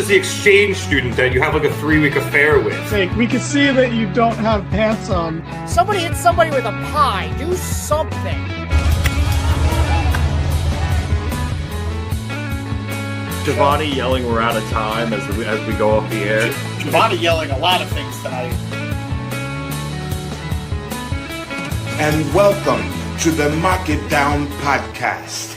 the exchange student that you have like a 3-week affair with? Hey, we can see that you don't have pants on. Somebody hit somebody with a pie. Do something. Giovanni yelling we're out of time as we go off the air. Giovanni yelling a lot of things tonight. And welcome to the Mark It Down podcast.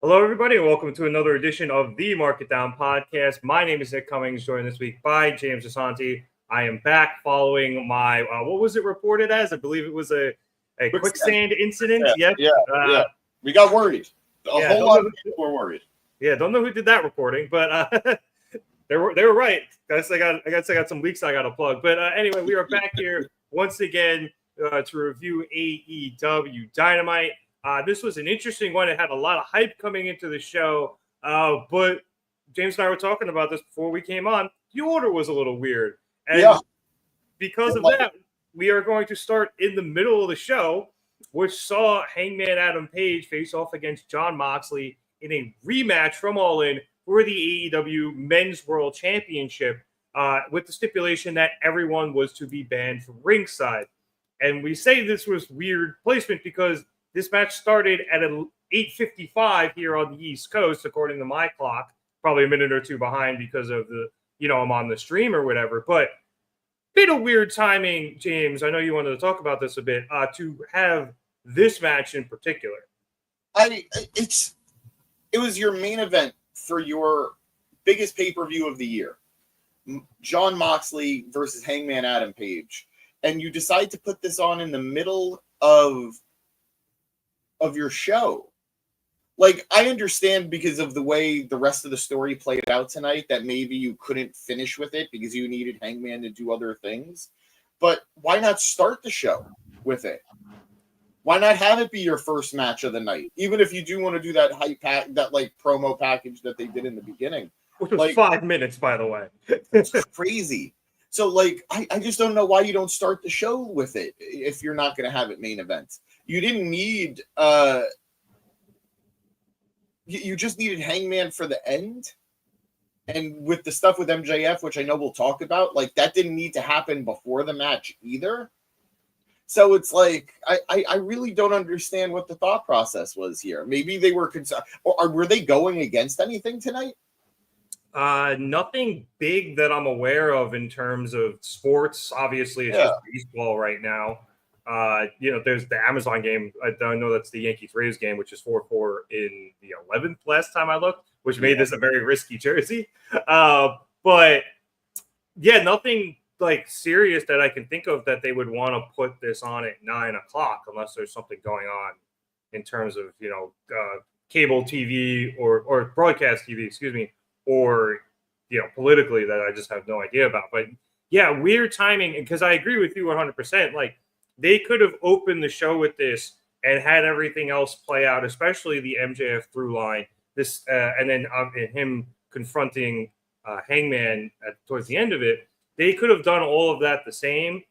Hello, everybody, and welcome to another edition of the Mark It Down podcast. My name is Nick Cummings, joined this week by James Asante. I am back following my, what was it reported as? I believe it was a quicksand incident. Yeah. We got worried. A whole lot of people were worried. Yeah, don't know who did that reporting, but they were right. I guess I got some leaks I got to plug. But anyway, we are back here once again to review AEW Dynamite. This was an interesting one. It had a lot of hype coming into the show, but James and I were talking about this before we came on. The order was a little weird, and because of that, we are going to start in the middle of the show, which saw Hangman Adam Page face off against Jon Moxley in a rematch from All In for the AEW Men's World Championship, with the stipulation that everyone was to be banned from ringside. And we say this was weird placement because this match started at 8:55 here on the East Coast, according to my clock, probably a minute or two behind because of the, I'm on the stream or whatever. But bit of weird timing, James. I know you wanted to talk about this a bit, to have this match in particular. It was your main event for your biggest pay-per-view of the year. Jon Moxley versus Hangman Adam Page. And you decide to put this on in the middle of your show. Like, I understand because of the way the rest of the story played out tonight that maybe you couldn't finish with it because you needed Hangman to do other things. But why not start the show with it? Why not have it be your first match of the night? Even if you do want to do that hype pack, that like promo package that they did in the beginning. Which was 5 minutes, by the way. It's crazy. So, like, I just don't know why you don't start the show with it if you're not going to have it main event. You didn't need you just needed Hangman for the end. And with the stuff with MJF, which I know we'll talk about, like, that didn't need to happen before the match either. So it's like, I really don't understand what the thought process was here. Maybe they were concerned, or were they going against anything tonight? Nothing big that I'm aware of in terms of sports. Obviously, it's just baseball right now. There's the Amazon game. I don't know that's the Yankees-Rays game, which is 4-4 in the 11th last time I looked, which made this a very risky jersey. But yeah, nothing like serious that I can think of that they would want to put this on at 9 o'clock unless there's something going on in terms of, cable TV or broadcast TV, excuse me, or, politically that I just have no idea about. But yeah, weird timing. Because I agree with you 100%. Like, they could have opened the show with this and had everything else play out, especially the MJF through line. This and then him confronting Hangman towards the end of it. They could have done all of that the same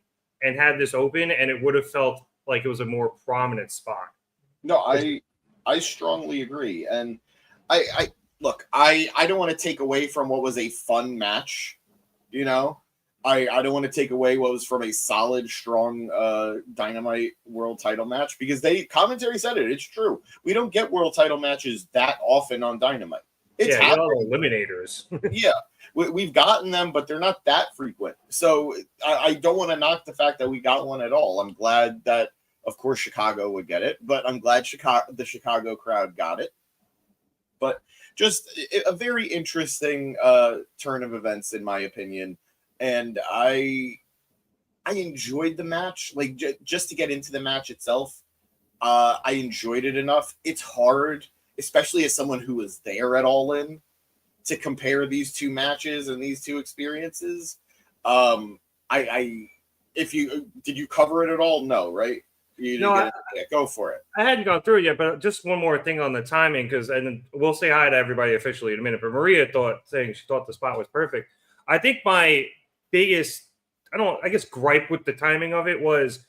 and had this open, and it would have felt like it was a more prominent spot. No, I strongly agree. And I don't want to take away from what was a fun match. I don't want to take away what was from a solid, strong Dynamite world title match because commentary said it. It's true. We don't get world title matches that often on Dynamite. It's eliminators. Yeah, we've gotten them, but they're not that frequent. So I don't want to knock the fact that we got one at all. I'm glad that, of course, Chicago would get it, but I'm glad the Chicago crowd got it. But just a very interesting turn of events, in my opinion. And I enjoyed the match. Like, just to get into the match itself, I enjoyed it enough. It's hard, especially as someone who was there at All In, to compare these two matches and these two experiences. Did you cover it at all? No, right? Go for it. I hadn't gone through it yet, but just one more thing on the timing, and we'll say hi to everybody officially in a minute. But Maria she thought the spot was perfect. I think my biggest, gripe with the timing of it was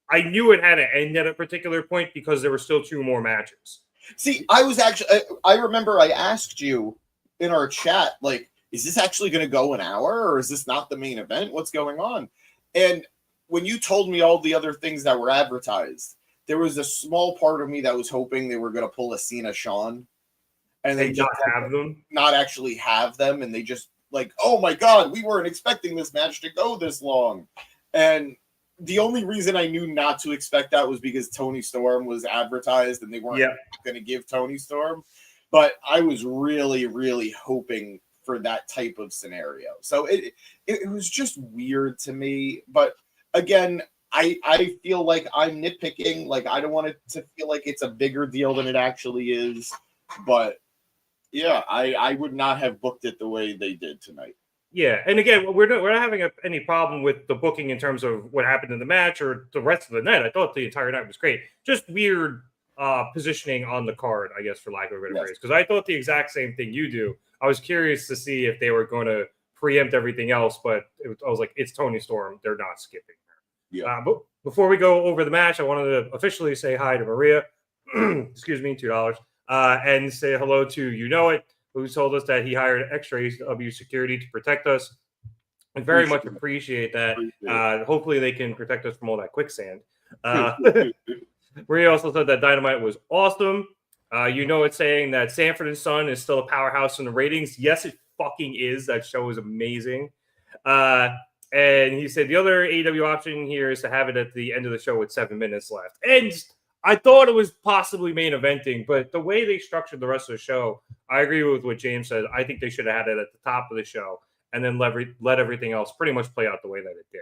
I knew it had to end at a particular point because there were still 2 more matches. See, I remember I asked you in our chat, like, is this actually going to go an hour or is this not the main event? What's going on? And when you told me all the other things that were advertised, there was a small part of me that was hoping they were going to pull a Cena Shawn and they not have them, not actually have them. And they just like, oh my God, we weren't expecting this match to go this long. And the only reason I knew not to expect that was because Toni Storm was advertised and they weren't going to give Toni Storm. But I was really, really hoping for that type of scenario. So it was just weird to me. But again, I feel like I'm nitpicking. Like, I don't want it to feel like it's a bigger deal than it actually is. But yeah, I would not have booked it the way they did tonight. Yeah, and again, we're not having any problem with the booking in terms of what happened in the match or the rest of the night. I thought the entire night was great. Just weird positioning on the card, I guess, for lack of a better phrase. Because I thought the exact same thing you do. I was curious to see if they were going to preempt everything else, but I was like, it's Toni Storm. They're not skipping her. Yeah. But before we go over the match, I wanted to officially say hi to Maria. Excuse me, $2. And say hello to You Know It, who told us that he hired extra AEW security to protect us. I very much appreciate that. Hopefully they can protect us from all that quicksand. Maria also said that Dynamite was awesome. You Know It saying that Sanford and Son is still a powerhouse in the ratings. Yes, it fucking is. That show is amazing. And he said the other AEW option here is to have it at the end of the show with 7 minutes left. And I thought it was possibly main eventing, but the way they structured the rest of the show, I agree with what James said. I think they should have had it at the top of the show and then let everything else pretty much play out the way that it did.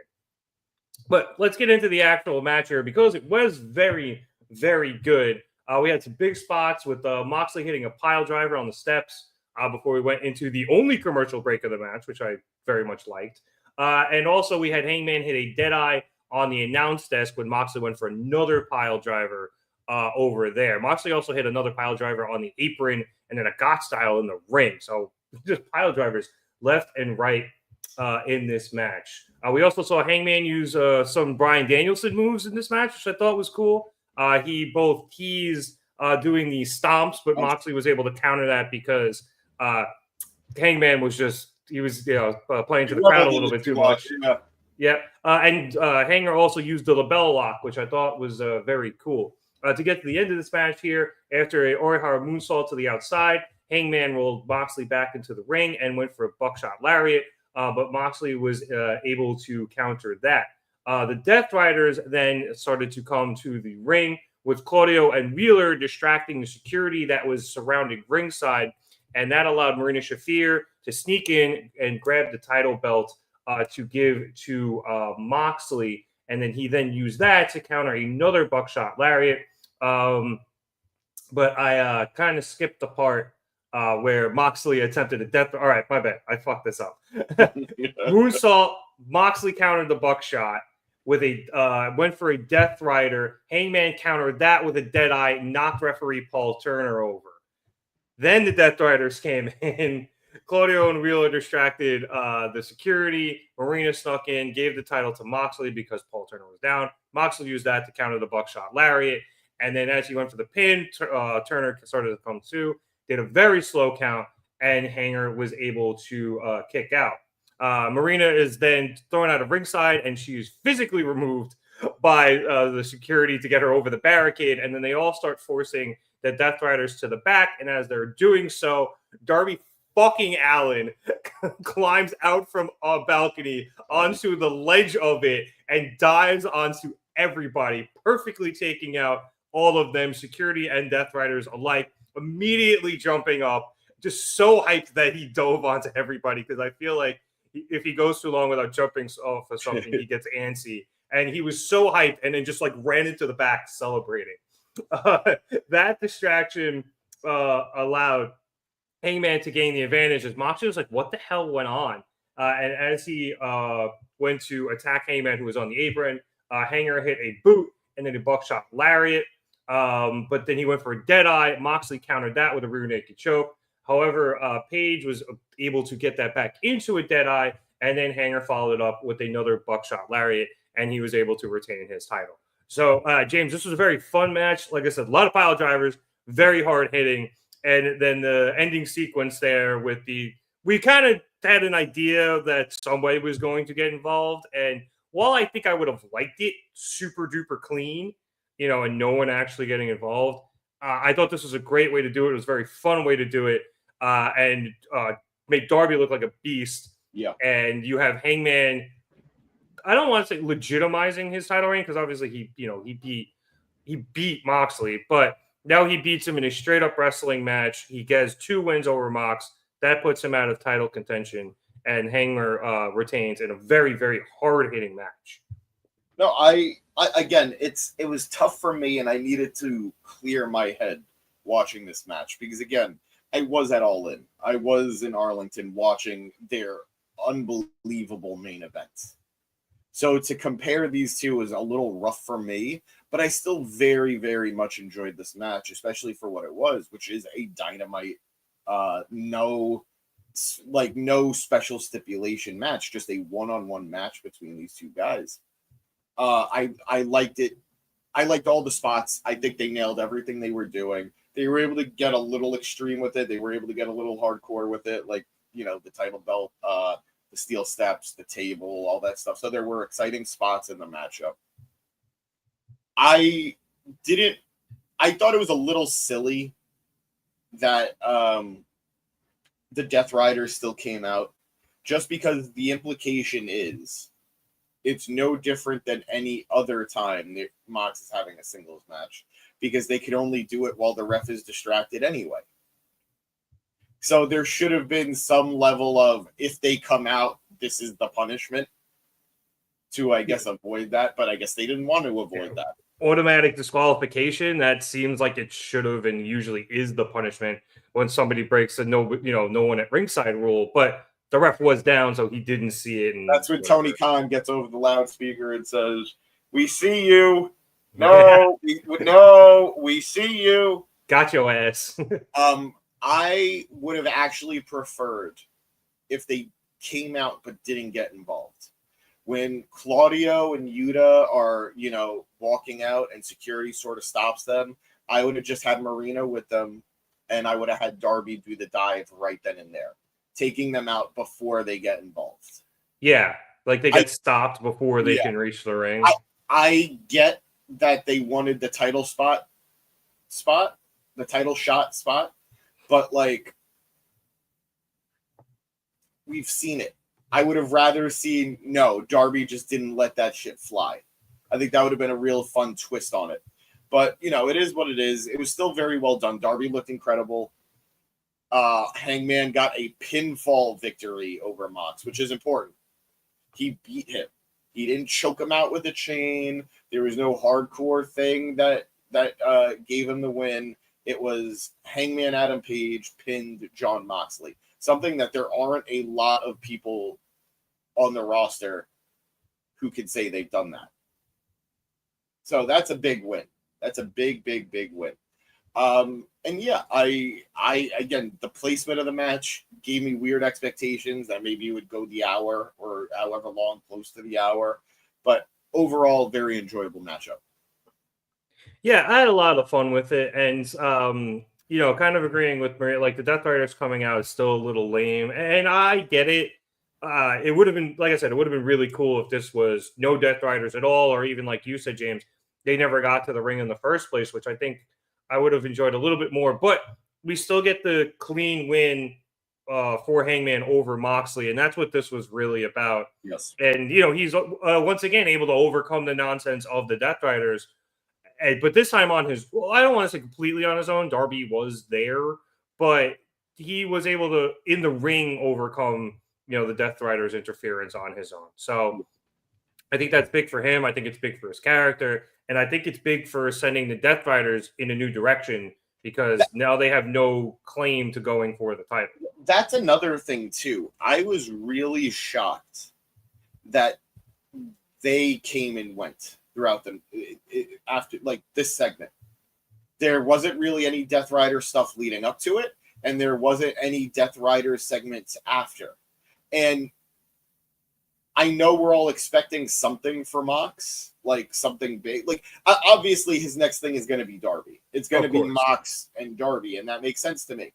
But let's get into the actual match here because it was very, very good. We had some big spots with Moxley hitting a pile driver on the steps before we went into the only commercial break of the match, which I very much liked. And also we had Hangman hit a Deadeye on the announce desk when Moxley went for another pile driver over there. Moxley also hit another pile driver on the apron and then a got style in the ring. So just pile drivers left and right in this match. We also saw Hangman use some Bryan Danielson moves in this match, which I thought was cool. He both teased doing the stomps, but Moxley was able to counter that because Hangman was just, he was playing to the crowd a little bit too much. Yeah. And Hanger also used the labella lock, which I thought was very cool. To get to the end of this match here, after a Orihara moonsault to the outside, Hangman rolled Moxley back into the ring and went for a buckshot lariat, but Moxley was able to counter that. The Death Riders then started to come to the ring with Claudio and Wheeler distracting the security that was surrounding ringside, and that allowed Marina Shafir to sneak in and grab the title belt to give to Moxley, and then he then used that to counter another buckshot lariat. But I kind of skipped the part where Moxley attempted a death. All right, my bad. I fucked this up. Moonsault. Moxley countered the buckshot with a went for a Death Rider. Hangman countered that with a Deadeye, knocked referee Paul Turner over. Then the Death Riders came in. Claudio and Wheeler distracted the security. Marina snuck in, gave the title to Moxley because Paul Turner was down. Moxley used that to counter the buckshot lariat. And then as he went for the pin, Turner started to come to, did a very slow count, and Hanger was able to kick out. Marina is then thrown out of ringside, and she is physically removed by the security to get her over the barricade. And then they all start forcing the Death Riders to the back. And as they're doing so, Darby fucking Allin climbs out from a balcony onto the ledge of it and dives onto everybody, perfectly taking out all of them, security and Death Riders alike, immediately jumping up, just so hyped that he dove onto everybody, because I feel like if he goes too long without jumping off of something, he gets antsy. And he was so hyped and then just like ran into the back celebrating. That distraction allowed Hangman to gain the advantage as Moxley was like, what the hell went on? And as he went to attack Hangman, who was on the apron, Hanger hit a boot and then a buckshot lariat. But then he went for a Deadeye. Moxley countered that with a rear naked choke. However, Page was able to get that back into a Deadeye, and then Hanger followed it up with another buckshot lariat, and he was able to retain his title. So, James, this was a very fun match. Like I said, a lot of pile drivers, very hard hitting. And then the ending sequence there with we kind of had an idea that somebody was going to get involved. And while I think I would have liked it super duper clean, and no one actually getting involved, I thought this was a great way to do it. It was a very fun way to do it. And make Darby look like a beast. Yeah. And you have Hangman, I don't want to say legitimizing his title reign, because obviously he beat Moxley, but now he beats him in a straight up wrestling match. He gets 2 wins over Mox. That puts him out of title contention, and Hangman retains in a very, very hard hitting match. No, I again, it was tough for me, and I needed to clear my head watching this match because, again, I was at All In. I was in Arlington watching their unbelievable main events. So to compare these two was a little rough for me, but I still very, very much enjoyed this match, especially for what it was, which is a Dynamite, no special stipulation match, just a one-on-one match between these two guys. I liked it. I liked all the spots. I think they nailed everything they were doing. They were able to get a little extreme with it. They were able to get a little hardcore with it, like, the title belt, the steel steps, the table, all that stuff. So there were exciting spots in the matchup. I thought it was a little silly that the Death Riders still came out, just because the implication is it's no different than any other time that Mox is having a singles match, because they could only do it while the ref is distracted anyway. So there should have been some level of, if they come out, this is the punishment to, I guess, avoid that. But I guess they didn't want to avoid that. Automatic disqualification, that seems like it should have and usually is the punishment when somebody breaks the no one at ringside rule. But the ref was down, so he didn't see it. And that's when Tony Khan gets over the loudspeaker and says, "We see you. No, we see you. Got your ass." I would have actually preferred if they came out but didn't get involved. When Claudio and Yuta are, walking out and security sort of stops them, I would have just had Marino with them, and I would have had Darby do the dive right then and there, taking them out before they get involved. Yeah, like they get stopped before they can reach the ring. I get that they wanted the title the title shot spot, but we've seen it. I would have rather seen, Darby just didn't let that shit fly. I think that would have been a real fun twist on it. But, it is what it is. It was still very well done. Darby looked incredible. Hangman got a pinfall victory over Mox, which is important. He beat him. He didn't choke him out with a chain. There was no hardcore thing that gave him the win. It was Hangman Adam Page pinned Jon Moxley. Something that there aren't a lot of people on the roster who can say they've done that. So that's a big win. That's a big, big, big win. And yeah, I again, the placement of the match gave me weird expectations that maybe it would go the hour or however long, close to the hour. But overall, very enjoyable matchup. Yeah, I had a lot of fun with it, and kind of agreeing with Maria, like the Death Riders coming out is still a little lame, and I get it. It would have been, like I said, it would have been really cool if this was no Death Riders at all, or even like you said, James, they never got to the ring in the first place, which I think I would have enjoyed a little bit more. But we still get the clean win for Hangman over Moxley, and that's what this was really about. Yes, and he's once again able to overcome the nonsense of the Death Riders. But this time on his, I don't want to say completely on his own. Darby was there, but he was able to, in the ring, overcome, the Death Riders' interference on his own. So I think that's big for him. I think it's big for his character. And I think it's big for sending the Death Riders in a new direction, because now they have no claim to going for the title. That's another thing, too. I was really shocked that they came and went throughout them after this segment. There wasn't really any Death Rider stuff leading up to it, and there wasn't any Death Rider segments after. And I know we're all expecting something for Mox, like something big. Like obviously his next thing is going to be Darby. It's going to be Mox and Darby, and that makes sense to me.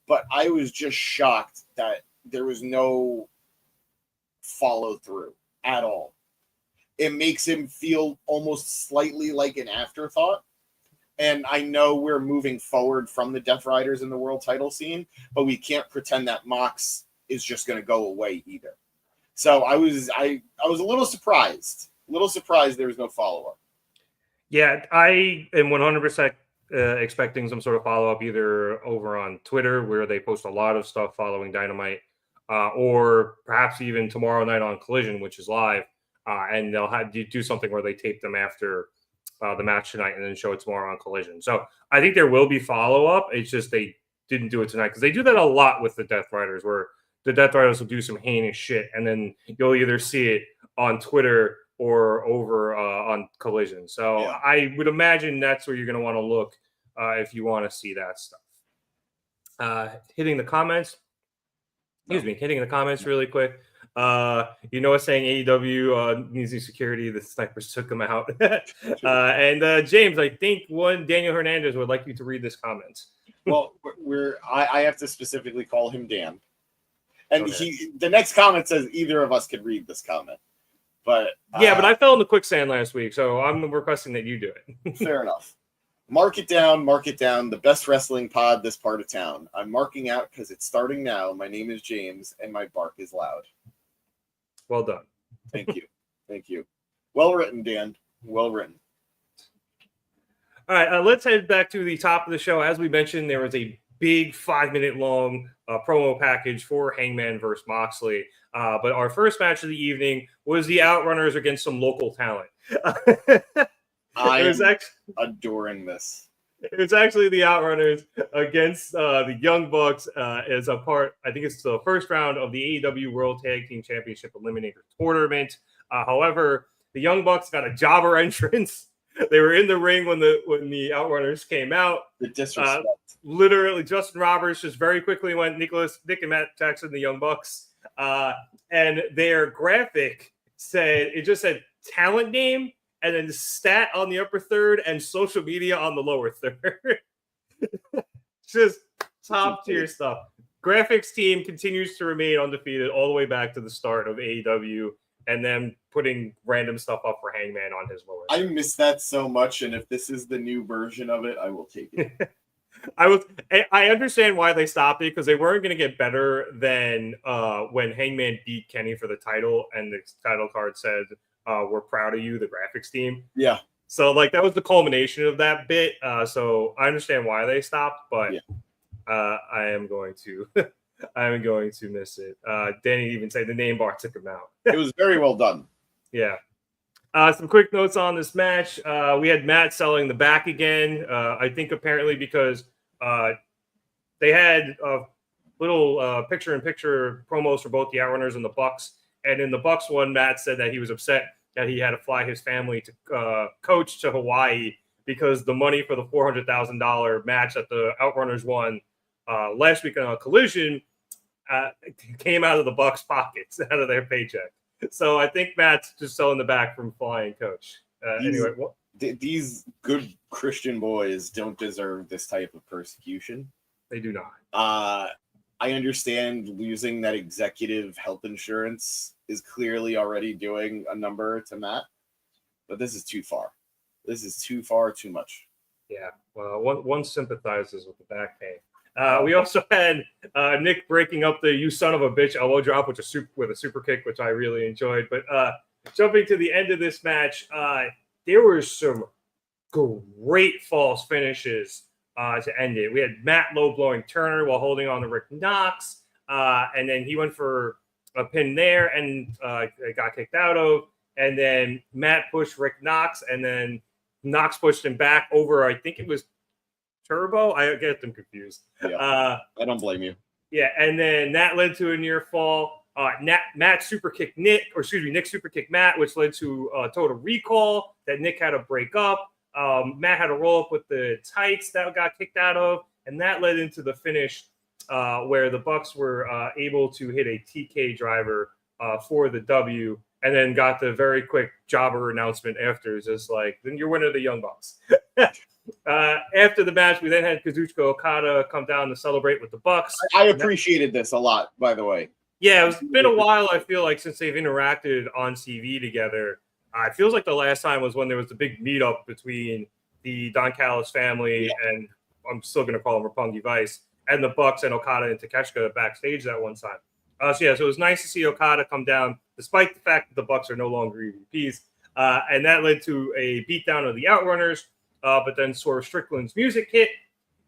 But I was just shocked that there was no follow through at all. It makes him feel almost slightly like an afterthought. And I know we're moving forward from the Death Riders in the world title scene, but we can't pretend that Mox is just going to go away either. So I was a little surprised. There was no follow-up. Yeah, I am 100% expecting some sort of follow-up either over on Twitter, where they post a lot of stuff following Dynamite, or perhaps even tomorrow night on Collision, which is live, and they'll have you do something where they tape them after the match tonight and then show it tomorrow on Collision. So I think there will be follow-up. It's just they didn't do it tonight because they do that a lot with the Death Riders, where the Death Riders will do some heinous shit, and then you'll either see it on Twitter or over on Collision. So yeah. I would imagine that's where you're going to want to look if you want to see that stuff. Hitting the comments really quick. Saying AEW needs new security. The snipers took them out. And James, I think Daniel Hernandez would like you to read this comment. Well, I have to specifically call him Dan. And the next comment says either of us could read this comment. But but I fell in the quicksand last week, so I'm requesting that you do it. Fair enough. Mark it down. The best wrestling pod this part of town. I'm marking out because it's starting now. My name is James, and my bark is loud. Well done. Thank you. Well written, Dan. Well written. All right, let's head back to the top of the show. As we mentioned, there was a big 5-minute long promo package for Hangman versus Moxley. But our first match of the evening was the Outrunners against some local talent. I'm adoring this. It was actually the Outrunners against the Young Bucks as a part, I think it's the first round of the AEW World Tag Team Championship Eliminator Tournament. However, the Young Bucks got a jobber entrance. They were in the ring when the Outrunners came out. The disrespect. Literally, Justin Roberts just very quickly went Nick and Matt Jackson, the Young Bucks. And their graphic said talent name and then stat on the upper third and social media on the lower third. Just top tier stuff. Graphics team continues to remain undefeated all the way back to the start of AEW, and then putting random stuff up for Hangman on his lower. I miss that so much, and if this is the new version of it, I will take it. I understand why they stopped it, because they weren't going to get better than when Hangman beat Kenny for the title, and the title card said, "We're proud of you," the graphics team. Yeah. So that was the culmination of that bit. So I understand why they stopped, but I am going to. I'm going to miss it. Danny even said the name bar took him out. It was very well done. Yeah. Some quick notes on this match. We had Matt selling the back again. I think apparently because they had little picture-in-picture promos for both the Outrunners and the Bucks. And in the Bucks one, Matt said that he was upset that he had to fly his family to coach to Hawaii because the money for the $400,000 match that the Outrunners won last week on a Collision came out of the Bucks' pockets, out of their paycheck. So I think Matt's just selling the back from flying coach. These good Christian boys don't deserve this type of persecution. They do not. I understand losing that executive health insurance is clearly already doing a number to Matt, but this is too far. This is too far, too much. Yeah. Well, one sympathizes with the back pain. We also had Nick breaking up the "you son of a bitch" elbow drop with a super kick, which I really enjoyed. But jumping to the end of this match, there were some great false finishes to end it. We had Matt low blowing Turner while holding on to Rick Knox, and then he went for a pin there and got kicked out of. And then Matt pushed Rick Knox, and then Knox pushed him back over. I think it was Turbo. I get them confused. Yeah, I don't blame you. Yeah, and then that led to a near fall. Matt super kicked Nick, Nick super kicked Matt, which led to a total recall that Nick had to break up. Matt had to roll up with the tights that got kicked out of, and that led into the finish where the Bucks were able to hit a TK driver for the W, and then got the very quick jobber announcement after. It's just like, then you're winner of the Young Bucks. After the match, we then had Kazuchika Okada come down to celebrate with the Bucks. I appreciated this a lot, by the way. Yeah, it's been a while, I feel like, since they've interacted on TV together. It feels like the last time was when there was the big meetup between the Don Callis family and I'm still going to call him Roppongi Vice and the Bucks and Okada and Takeshita backstage that one time. So it was nice to see Okada come down, despite the fact that the Bucks are no longer EVPs. And that led to a beatdown of the Outrunners. But then Swerve Strickland's music hit,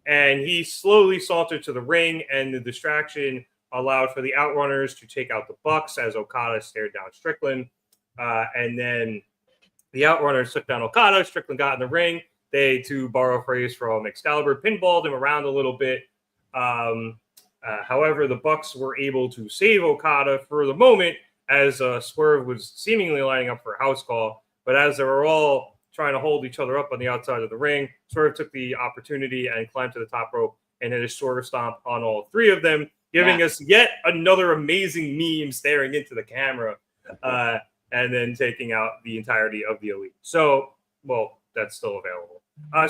and he slowly sauntered to the ring, and the distraction allowed for the Outrunners to take out the Bucks as Okada stared down Strickland. And then the Outrunners took down Okada. Strickland got in the ring. They, to borrow a phrase from Excalibur, pinballed him around a little bit. However, the Bucks were able to save Okada for the moment as Swerve was seemingly lining up for a house call. But as they were all trying to hold each other up on the outside of the ring, Swerve took the opportunity and climbed to the top rope and hit a Swerve stomp on all three of them, giving us yet another amazing meme staring into the camera, and then taking out the entirety of the Elite. So, well, that's still available.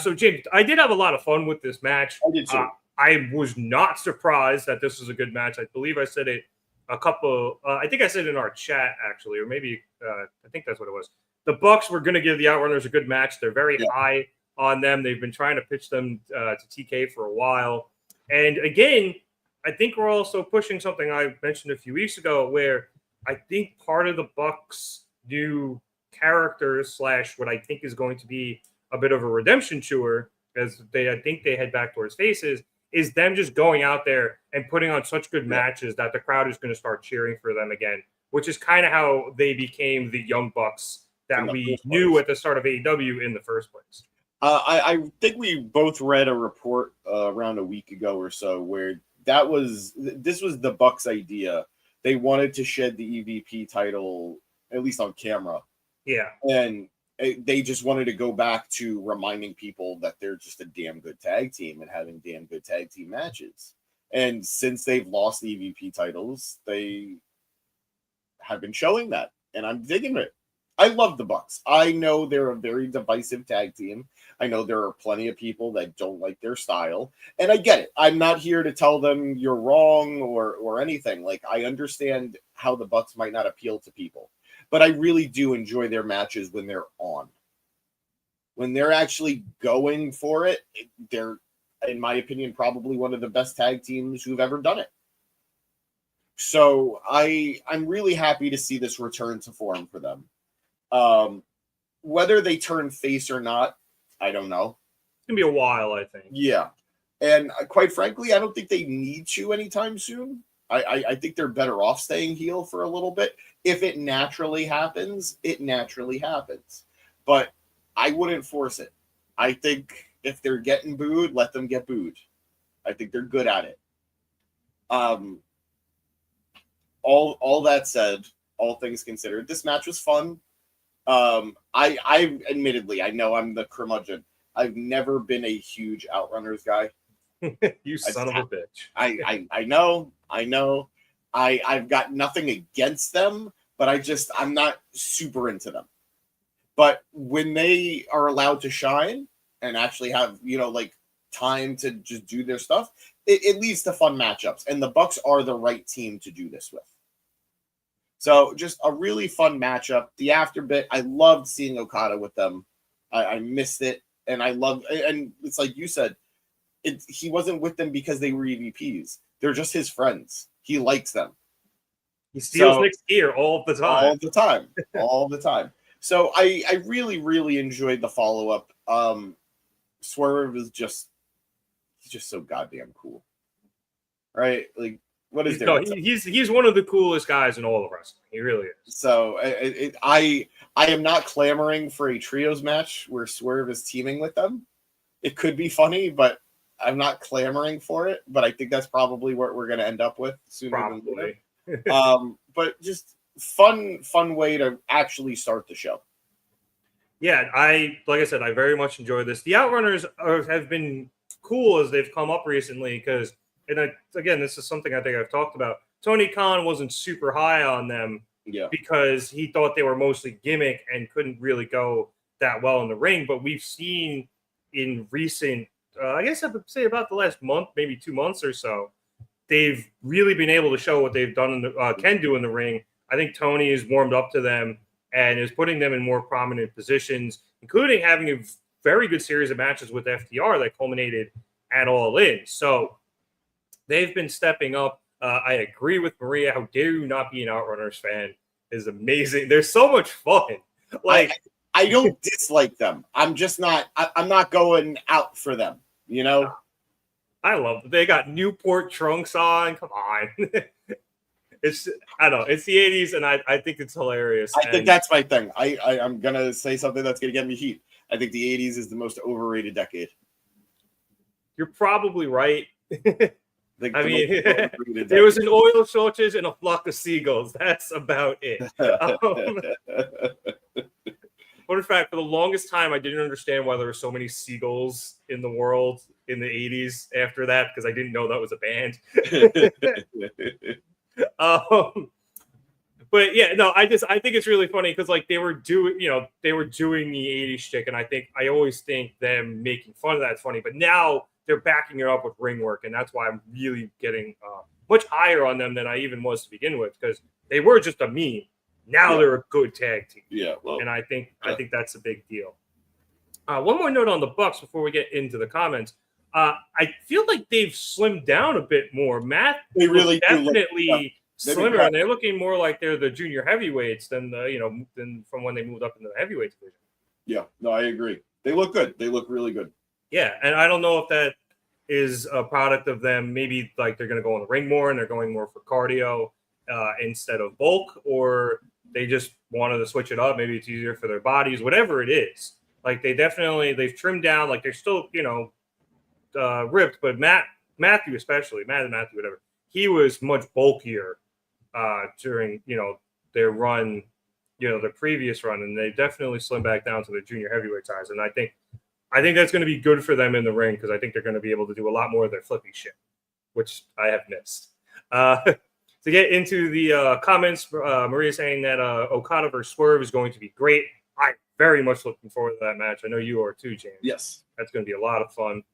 So, James, I did have a lot of fun with this match. I did too. I was not surprised that this was a good match. I believe I said it I think I said it in our chat, actually, or maybe I think that's what it was. The Bucks were going to give the Outrunners a good match. They're very high on them. They've been trying to pitch them to TK for a while. And again, I think we're also pushing something I mentioned a few weeks ago where I think part of the Bucks' new characters / what I think is going to be a bit of a redemption tour, as I think they head back towards faces, is them just going out there and putting on such good matches that the crowd is going to start cheering for them again, which is kind of how they became the Young Bucks that we knew at the start of AEW in the first place. I think we both read a report around a week ago or so where this was the Bucks' idea. They wanted to shed the EVP title, at least on camera. Yeah. And they just wanted to go back to reminding people that they're just a damn good tag team and having damn good tag team matches. And since they've lost the EVP titles, they have been showing that. And I'm digging it. I love the Bucks. I know they're a very divisive tag team. I know there are plenty of people that don't like their style. And I get it. I'm not here to tell them you're wrong or anything. Like, I understand how the Bucks might not appeal to people. But I really do enjoy their matches when they're on. When they're actually going for it, they're, in my opinion, probably one of the best tag teams who've ever done it. So I'm really happy to see this return to form for them. Whether they turn face or not, I don't know. It's going to be a while, I think. Yeah. And quite frankly, I don't think they need to anytime soon. I think they're better off staying heel for a little bit. If it naturally happens, it naturally happens. But I wouldn't force it. I think if they're getting booed, let them get booed. I think they're good at it. All that said, all things considered, this match was fun. I admittedly, I know I'm the curmudgeon. I've never been a huge Outrunners guy. You son of a bitch. I know. I've got nothing against them, but I'm not super into them. But when they are allowed to shine and actually have, time to just do their stuff, it leads to fun matchups. And the Bucks are the right team to do this with. So just a really fun matchup. The after bit, I loved seeing Okada with them. I missed it. And and it's like you said, he wasn't with them because they were EVPs. They're just his friends. He likes them. He steals Nick's gear all the time. All the time. So I really, really enjoyed the follow-up. Swerve is he's just so goddamn cool. Right? Like, what is there? He's one of the coolest guys in all of wrestling. He really is. So I am not clamoring for a trios match where Swerve is teaming with them. It could be funny, but I'm not clamoring for it. But I think that's probably what we're going to end up with sooner than later. But just fun way to actually start the show. Yeah, like I said, I very much enjoy this. The Outrunners have been cool as they've come up recently again, this is something I think I've talked about. Tony Khan wasn't super high on them because he thought they were mostly gimmick and couldn't really go that well in the ring. But we've seen in recent, I guess I would say about the last month, maybe 2 months or so, they've really been able to show what they've done in the can do in the ring. I think Toni is warmed up to them and is putting them in more prominent positions, including having a very good series of matches with FTR that culminated at All In. So they've been stepping up. I agree with Maria. How dare you not be an Outrunners fan? Is amazing. They're so much fun. Like I don't dislike them. I'm just not. I'm not going out for them. You know. I love them. They got Newport trunks on. Come on. I don't know. It's the 80s, and I think it's hilarious. I think that's my thing. I'm gonna say something that's gonna get me heat. I think the 80s is the most overrated decade. You're probably right. I mean, there was an oil shortage and a flock of seagulls. That's about it. But in fact, for the longest time, I didn't understand why there were so many seagulls in the world in the 80s after that, because I didn't know that was a band. But yeah, no, I think it's really funny because like they were doing the 80s shtick, and I always think them making fun of that's funny, but now they're backing it up with ring work, and that's why I'm really getting much higher on them than I even was to begin with, because they were just a meme. Now they're a good tag team. Yeah, well, and I think that's a big deal. One more note on the Bucks before we get into the comments. I feel like they've slimmed down a bit more. Matt, they really definitely slimmer, and they're looking more like they're the junior heavyweights than than from when they moved up into the heavyweight division. Yeah, no, I agree. They look good. They look really good. Yeah, and I don't know if that is a product of them. Maybe like they're going to go in the ring more and they're going more for cardio instead of bulk, or they just wanted to switch it up. Maybe it's easier for their bodies, whatever it is. Like they've trimmed down. Like they're still ripped, but Matthew especially, whatever, he was much bulkier during their run, their previous run, and they definitely slimmed back down to their junior heavyweight size. And I think that's going to be good for them in the ring, because I think they're going to be able to do a lot more of their flippy shit, which I have missed. To get into the comments, Maria saying that Okada versus Swerve is going to be great. I'm very much looking forward to that match. I know you are too, James. Yes. That's going to be a lot of fun.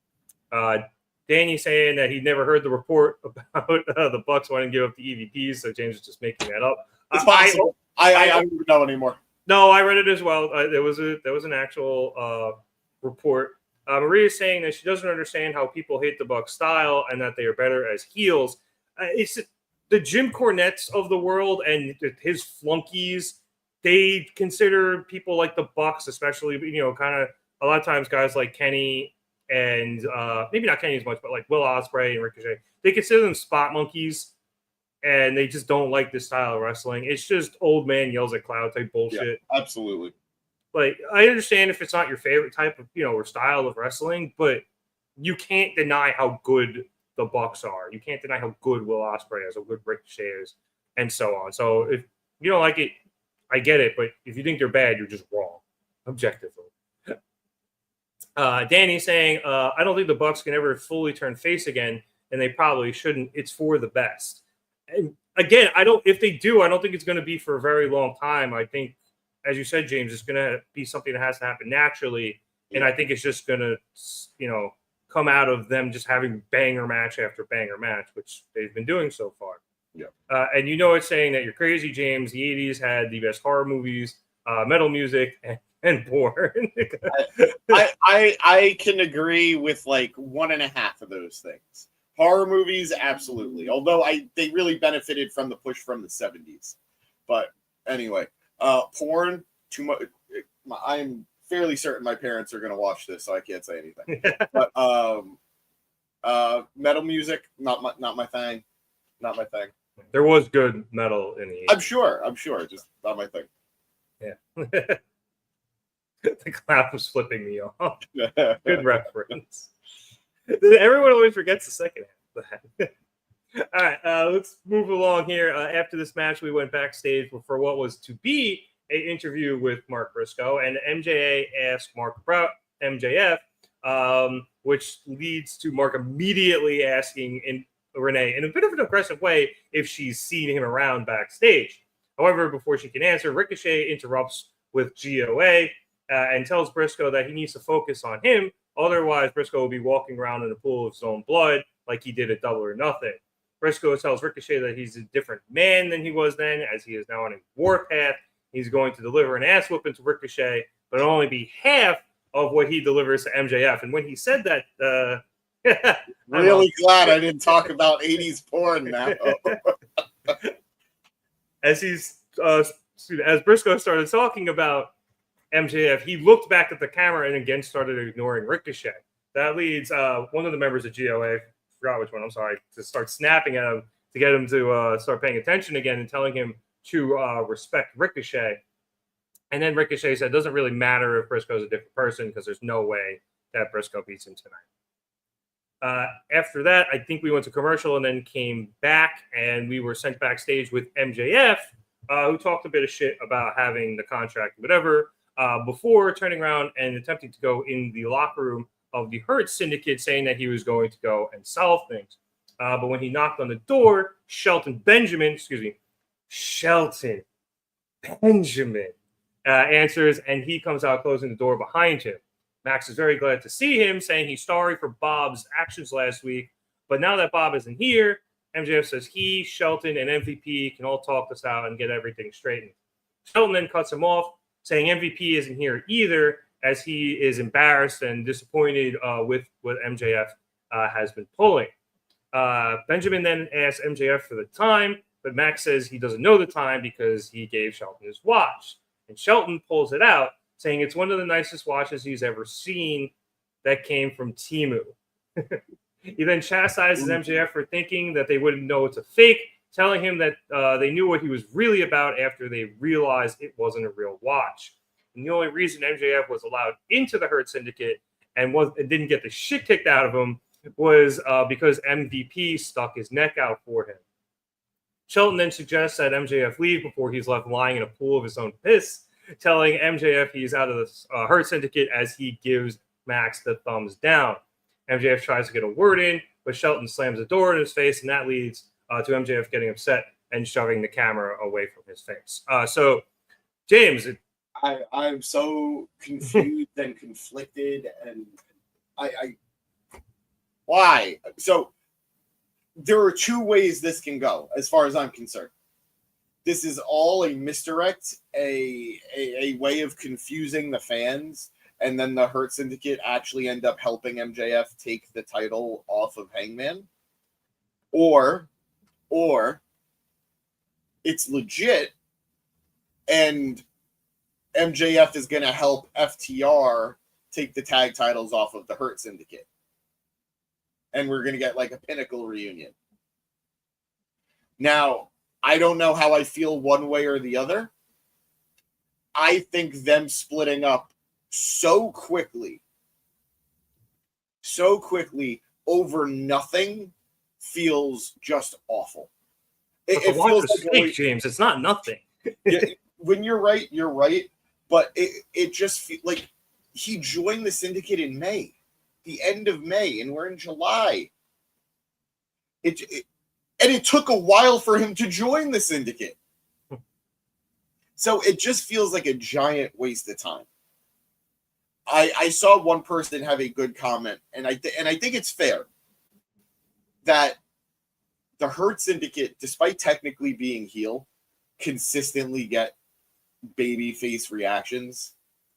Danny saying that he never heard the report about the Bucks wanting to give up the EVPs, so James is just making that up. It's possible. I don't even know anymore. No, I read it as well. There was an actual report. Maria is saying that she doesn't understand how people hate the Bucks style and that they are better as heels. It's the Jim Cornettes of the world and his flunkies. They consider people like the Bucks, especially, kind of a lot of times guys like Kenny and maybe not Kenny as much, but like Will Ospreay and Ricochet. They consider them spot monkeys, and they just don't like this style of wrestling. It's just old man yells at cloud type bullshit. Yeah, absolutely. Like, I understand if it's not your favorite type of, or style of wrestling, but you can't deny how good the Bucks are. You can't deny how good Will Ospreay is, how good Ricochet is, and so on. So if you don't like it, I get it, but if you think they're bad, you're just wrong, objectively. Danny saying, I don't think the Bucks can ever fully turn face again, and they probably shouldn't. It's for the best. And again, if they do, I don't think it's going to be for a very long time. I think, as you said, James, it's going to be something that has to happen naturally. And I think it's just going to, come out of them just having banger match after banger match, which they've been doing so far. Yeah. And it's saying that you're crazy, James. The 80s had the best horror movies, metal music, and porn. I can agree with like 1.5 of those things. Horror movies, absolutely. Although they really benefited from the push from the 70s. But anyway, porn, too much. I'm fairly certain my parents are going to watch this, so I can't say anything. But metal music, not my thing. Not my thing. There was good metal in the 80s. I'm sure. Just not my thing. Yeah. The clap was flipping me off. Good reference. Everyone always forgets the second half of that. All right, let's move along here. After this match, we went backstage for what was to be an interview with Mark Briscoe, and MJA asked Mark about MJF, which leads to Mark immediately asking Renee in a bit of an aggressive way if she's seen him around backstage. However, before she can answer, Ricochet interrupts with GOA and tells Briscoe that he needs to focus on him. Otherwise, Briscoe will be walking around in a pool of his own blood like he did at Double or Nothing. Briscoe tells Ricochet that he's a different man than he was then, as he is now on a warpath. He's going to deliver an ass whooping to Ricochet, but it'll only be half of what he delivers to MJF. And when he said that, really glad I didn't talk about 80s porn now. As Briscoe started talking about MJF, he looked back at the camera and again started ignoring Ricochet. That leads one of the members of GOA, forgot which one, I'm sorry, to start snapping at him to get him to start paying attention again and telling him to respect Ricochet. And then Ricochet said, it doesn't really matter if Briscoe's a different person because there's no way that Briscoe beats him tonight. After that, I think we went to commercial and then came back, and we were sent backstage with MJF, who talked a bit of shit about having the contract, whatever, before turning around and attempting to go in the locker room of the Hurt Syndicate, saying that he was going to go and solve things. But when he knocked on the door, Shelton Benjamin answers, and he comes out closing the door behind him. Max is very glad to see him, saying he's sorry for Bob's actions last week. But now that Bob isn't here, MJF says he, Shelton, and MVP can all talk this out and get everything straightened. Shelton then cuts him off, saying MVP isn't here either, as he is embarrassed and disappointed with what MJF has been pulling. Benjamin then asks MJF for the time, but Max says he doesn't know the time because he gave Shelton his watch. And Shelton pulls it out, saying it's one of the nicest watches he's ever seen that came from Temu. He then chastises MJF for thinking that they wouldn't know it's a fake, telling him that they knew what he was really about after they realized it wasn't a real watch. And the only reason MJF was allowed into the Hurt Syndicate and didn't get the shit kicked out of him was because MVP stuck his neck out for him. Shelton then suggests that MJF leave before he's left lying in a pool of his own piss, telling MJF he's out of the Hurt Syndicate as he gives Max the thumbs down. MJF tries to get a word in, but Shelton slams the door in his face, and that leads to MJF getting upset and shoving the camera away from his face. So, James. I'm so confused and conflicted, and why? So, there are two ways this can go, as far as I'm concerned. This is all a misdirect, a way of confusing the fans, and then the Hurt Syndicate actually end up helping MJF take the title off of Hangman. Or it's legit, and MJF is going to help FTR take the tag titles off of the Hurt Syndicate. And we're going to get like a Pinnacle reunion. Now, I don't know how I feel one way or the other. I think them splitting up so quickly over nothing feels just awful. It feels like fake, James. It's not nothing. When you're right, you're right. But it just feels like he joined the Syndicate in May, the end of May, and we're in July. And it took a while for him to join the Syndicate. So it just feels like a giant waste of time. I saw one person have a good comment, and I think it's fair that the Hurt Syndicate, despite technically being heel, consistently get baby face reactions.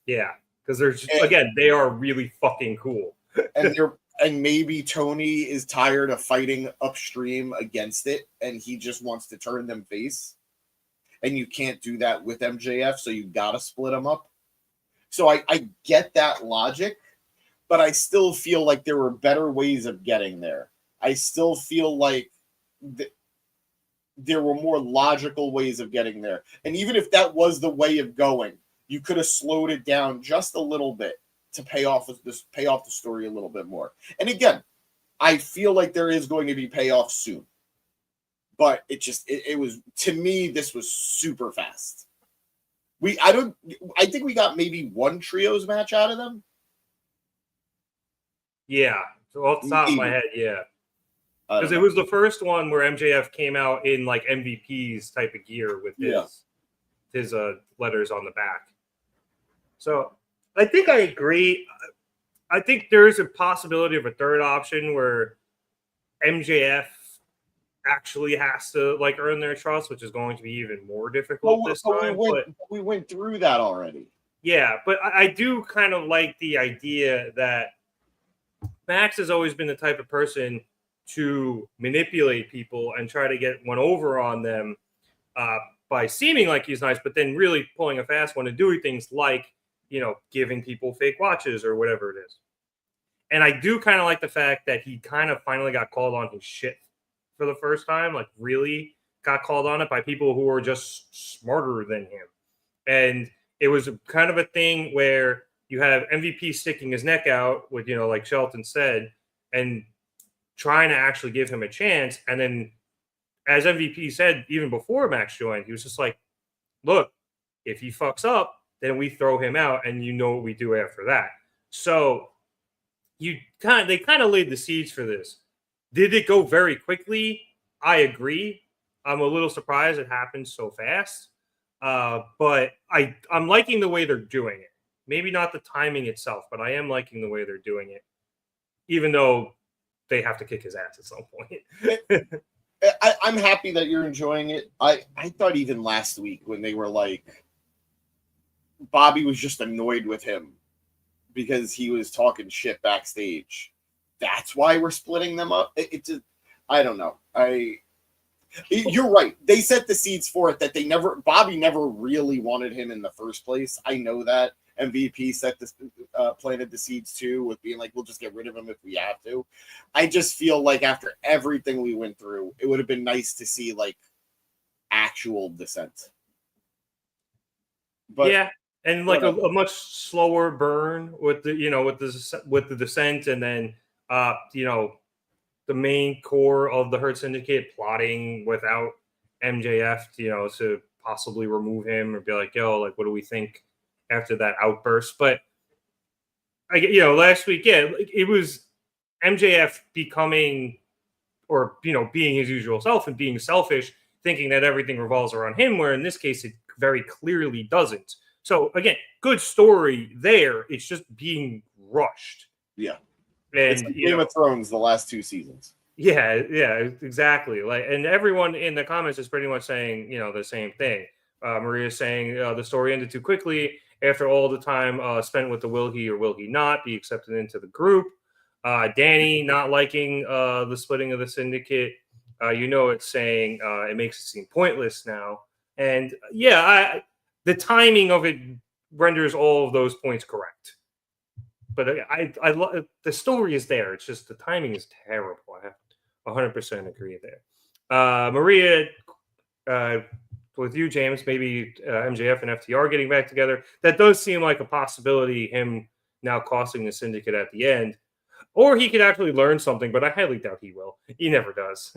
Yeah, because they are really fucking cool. and maybe Toni is tired of fighting upstream against it, and he just wants to turn them face. And you can't do that with MJF, so you gotta split them up. So I get that logic, but I still feel like there were better ways of getting there. I still feel like there were more logical ways of getting there. And even if that was the way of going, you could have slowed it down just a little bit to pay off the story a little bit more. And again, I feel like there is going to be payoff soon. But it was, to me, this was super fast. I think we got maybe one trios match out of them. Yeah. So off the top of my head, yeah. Because it was the first one where MJF came out in like MVP's type of gear with his his letters on the back. So I think I agree. I think there is a possibility of a third option where MJF actually has to like earn their trust, which is going to be even more difficult this time. We went through that already. Yeah, but I do kind of like the idea that Max has always been the type of person to manipulate people and try to get one over on them by seeming like he's nice, but then really pulling a fast one and doing things like, giving people fake watches or whatever it is. And I do kind of like the fact that he kind of finally got called on his shit for the first time, like really got called on it by people who were just smarter than him. And it was kind of a thing where you have MVP sticking his neck out with, like Shelton said, and trying to actually give him a chance. And then as MVP said, even before Max joined, he was just like, look, if he fucks up, then we throw him out and you know what we do after that. So they kind of laid the seeds for this. Did it go very quickly? I agree. I'm a little surprised it happened so fast. But I'm liking the way they're doing it. Maybe not the timing itself, but I am liking the way they're doing it, even though they have to kick his ass at some point. I'm happy that you're enjoying it. I thought even last week when they were like, Bobby was just annoyed with him because he was talking shit backstage. That's why we're splitting them up. I don't know. You're right. They set the seeds for it that Bobby never really wanted him in the first place. I know that. MVP planted the seeds too with being like, we'll just get rid of him if we have to. I just feel like after everything we went through, it would have been nice to see like actual dissent. But yeah, and like a much slower burn with the dissent, and then the main core of the Hurt Syndicate plotting without MJF, to possibly remove him or be like, yo, like, what do we think after that outburst? But last week, it was MJF becoming or, being his usual self and being selfish, thinking that everything revolves around him, where in this case, it very clearly doesn't. So again, good story there. It's just being rushed. Yeah. And it's like Game of Thrones the last 2 seasons. Yeah, exactly. Like, and everyone in the comments is pretty much saying, the same thing. Maria's saying the story ended too quickly after all the time spent with the will he or will he not be accepted into the group. Danny not liking the splitting of the syndicate. It's saying it makes it seem pointless now. And the timing of it renders all of those points correct. But I love the story is there. It's just the timing is terrible. I have 100% agree there. Maria, with you, James, maybe MJF and FTR getting back together. That does seem like a possibility, him now costing the syndicate at the end. Or he could actually learn something, but I highly doubt he will. He never does.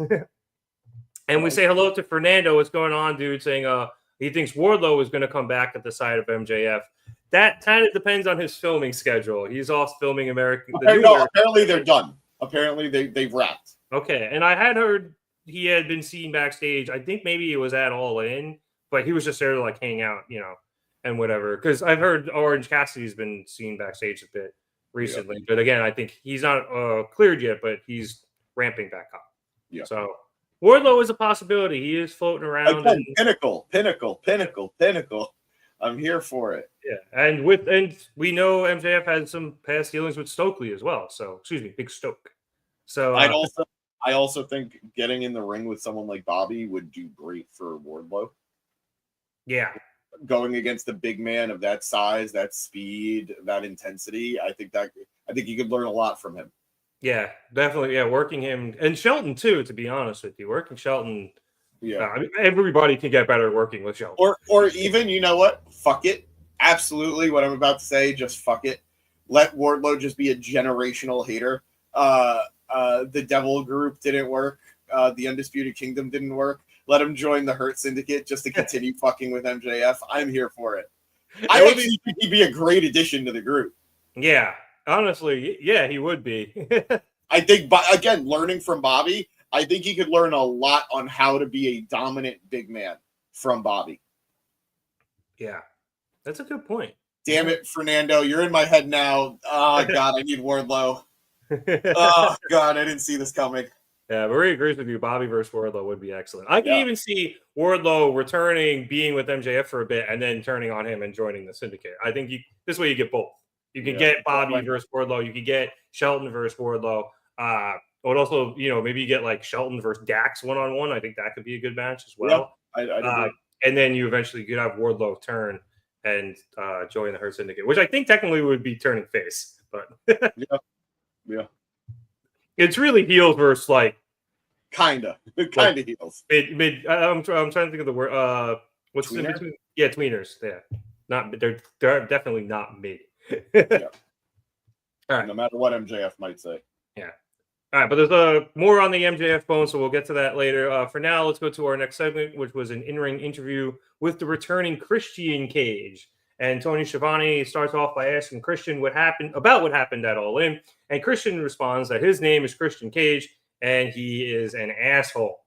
And we say hello to Fernando. What's going on, dude? Saying he thinks Wardlow is going to come back at the side of MJF. That kind of depends on his filming schedule. He's off filming American. Apparently they're done. Apparently they've wrapped. Okay, and I had heard he had been seen backstage. I think maybe it was at All In, but he was just there to like hang out, and whatever. Because I've heard Orange Cassidy's been seen backstage a bit recently. Yeah. But again, I think he's not cleared yet, but he's ramping back up. Yeah. So Wardlow is a possibility. He is floating around. Again, pinnacle. I'm here for it. Yeah, and we know MJF had some past dealings with Stokely as well. So, excuse me, Big Stoke. So I also think getting in the ring with someone like Bobby would do great for Wardlow. Yeah, going against a big man of that size, that speed, that intensity, I think you could learn a lot from him. Yeah, definitely. Yeah, working him and Shelton too. To be honest with you, working Shelton. Yeah, everybody can get better working with Shelton. Or even, you know what? Fuck it. Absolutely, what I'm about to say, just fuck it. Let Wardlow just be a generational hater. The Devil Group didn't work. The Undisputed Kingdom didn't work. Let him join the Hurt Syndicate just to continue fucking with MJF. I'm here for it. I actually think he'd be a great addition to the group. Yeah, honestly, yeah, he would be. I think, again, learning from Bobby, I think he could learn a lot on how to be a dominant big man from Bobby. Yeah, that's a good point. Damn it, Fernando, you're in my head now. Oh God, I need Wardlow. Oh God, I didn't see this coming. Yeah, Marie agrees with you. Bobby versus Wardlow would be excellent. I can even see Wardlow returning, being with MJF for a bit, and then turning on him and joining the Syndicate. I think this way you get both. You can get Bobby versus Wardlow. You can get Shelton versus Wardlow. But also, maybe you get like Shelton versus Dax one-on-one. I think that could be a good match as well. Yeah, and then you eventually could have Wardlow turn and join the Hurt Syndicate, which I think technically would be turning face. But yeah. It's really heels versus like kinda heels. Mid. I'm trying to think of the word. What's in between? Yeah, tweeners. Yeah, they're definitely not mid. Yeah. All right. No matter what MJF might say. Yeah. All right, but there's more on the MJF phone, so we'll get to that later. For now, let's go to our next segment, which was an in-ring interview with the returning Christian Cage. And Tony Schiavone starts off by asking Christian what happened at All In. And Christian responds that his name is Christian Cage and he is an asshole.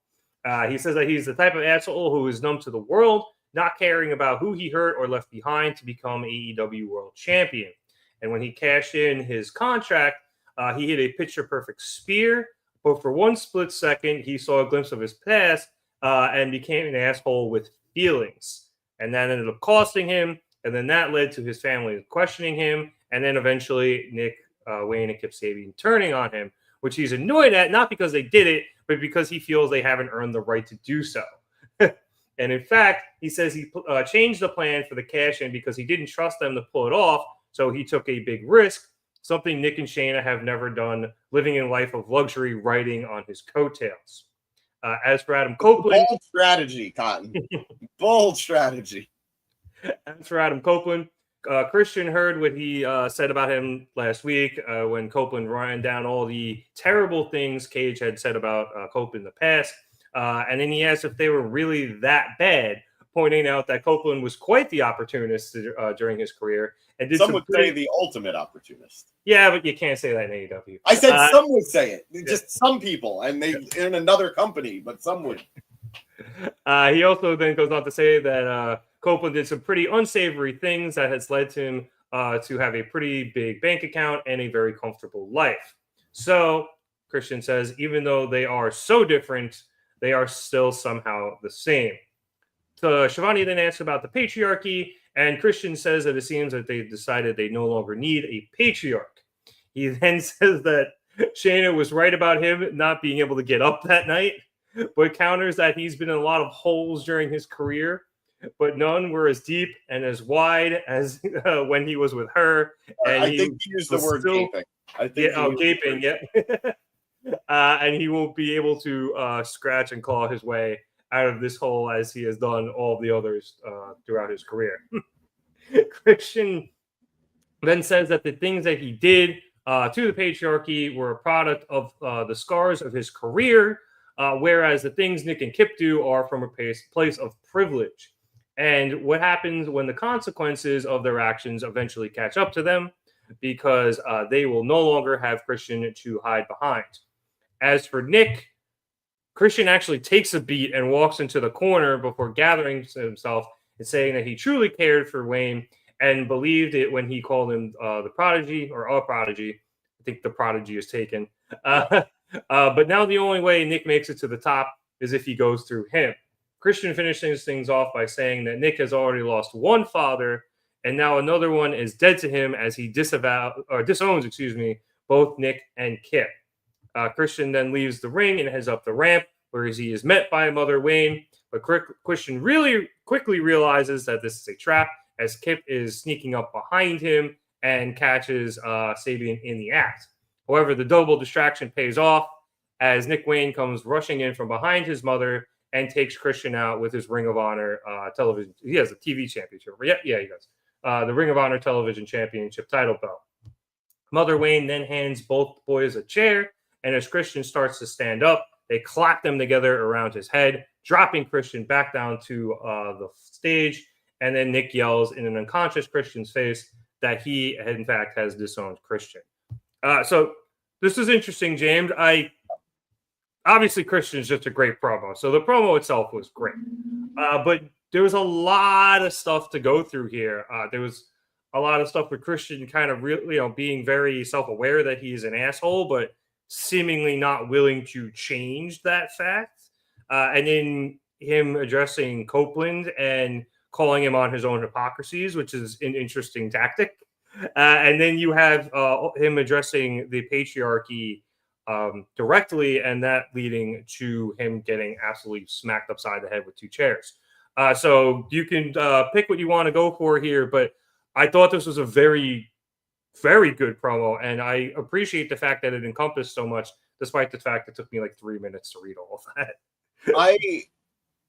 He says that he's the type of asshole who is numb to the world, not caring about who he hurt or left behind to become AEW World Champion. And when he cashed in his contract, he hit a picture-perfect spear, but for one split second, he saw a glimpse of his past and became an asshole with feelings. And that ended up costing him. And then that led to his family questioning him. And then eventually Nick, Wayne, and Kip Sabian turning on him, which he's annoyed at, not because they did it, but because he feels they haven't earned the right to do so. And in fact, he says he changed the plan for the cash-in because he didn't trust them to pull it off. So he took a big risk, something Nick and Shayna have never done, living a life of luxury, riding on his coattails. As for Adam Copeland... Bold strategy, Cotton. Bold strategy. As for Adam Copeland, Christian heard what he said about him last week when Copeland ran down all the terrible things Cage had said about Copeland in the past. And then he asked if they were really that bad, pointing out that Copeland was quite the opportunist during his career. And did some would say the ultimate opportunist. Yeah, but you can't say that in AEW. I said some would say it. Just some people, and they in another company, but some would. He also then goes on to say that Copeland did some pretty unsavory things that has led to him to have a pretty big bank account and a very comfortable life. So Christian says, even though they are so different, they are still somehow the same. So Schiavone then asks about the patriarchy, and Christian says that it seems that they decided they no longer need a patriarch. He then says that Shayna was right about him not being able to get up that night, but counters that he's been in a lot of holes during his career, but none were as deep and as wide as when he was with her. And I think he used the word gaping. Gaping, yeah. And he won't be able to scratch and claw his way out of this hole as he has done all the others throughout his career. Christian then says that the things that he did to the patriarchy were a product of the scars of his career, whereas the things Nick and Kip do are from a place of privilege. And what happens when the consequences of their actions eventually catch up to them, because they will no longer have Christian to hide behind. As for Nick, Christian actually takes a beat and walks into the corner before gathering himself and saying that he truly cared for Wayne and believed it when he called him the prodigy or a prodigy. I think the prodigy is taken. But now the only way Nick makes it to the top is if he goes through him. Christian finishes things off by saying that Nick has already lost one father, and now another one is dead to him as he disowns, both Nick and Kip. Christian then leaves the ring and heads up the ramp, where he is met by Mother Wayne. But Christian really quickly realizes that this is a trap, as Kip is sneaking up behind him and catches Sabian in the act. However, the double distraction pays off as Nick Wayne comes rushing in from behind his mother and takes Christian out with his Ring of Honor television. He has a TV championship. Yeah, he does. The Ring of Honor television championship title belt. Mother Wayne then hands both boys a chair, and as Christian starts to stand up, they clap them together around his head, dropping Christian back down to the stage. And then Nick yells in an unconscious Christian's face that he, in fact, has disowned Christian. So this is interesting, James. Obviously, Christian's just a great promo. So the promo itself was great. But there was a lot of stuff to go through here. There was a lot of stuff with Christian kind of really, being very self-aware that he's an asshole, but seemingly not willing to change that fact. And then him addressing Copeland and calling him on his own hypocrisies, which is an interesting tactic. And then you have him addressing the patriarchy directly, and that leading to him getting absolutely smacked upside the head with 2 chairs. So you can pick what you want to go for here, but I thought this was a very, very good promo, and I appreciate the fact that it encompassed so much, despite the fact it took me like 3 minutes to read all of that.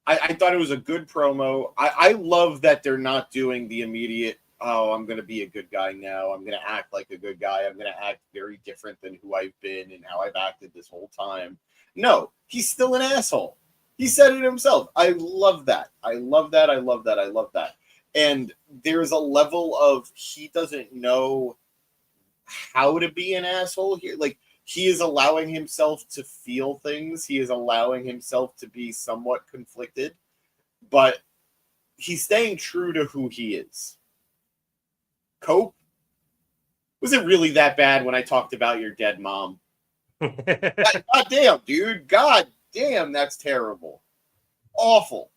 I thought it was a good promo. I love that they're not doing the immediate, oh, I'm going to be a good guy now. I'm going to act like a good guy. I'm going to act very different than who I've been and how I've acted this whole time. No, he's still an asshole. He said it himself. I love that. I love that. I love that. I love that. And there's a level of he doesn't know how to be an asshole here. Like, he is allowing himself to feel things. He is allowing himself to be somewhat conflicted, but he's staying true to who he is. Cope, was it really that bad when I talked about your dead mom? God damn, dude. God damn, that's terrible. Awful.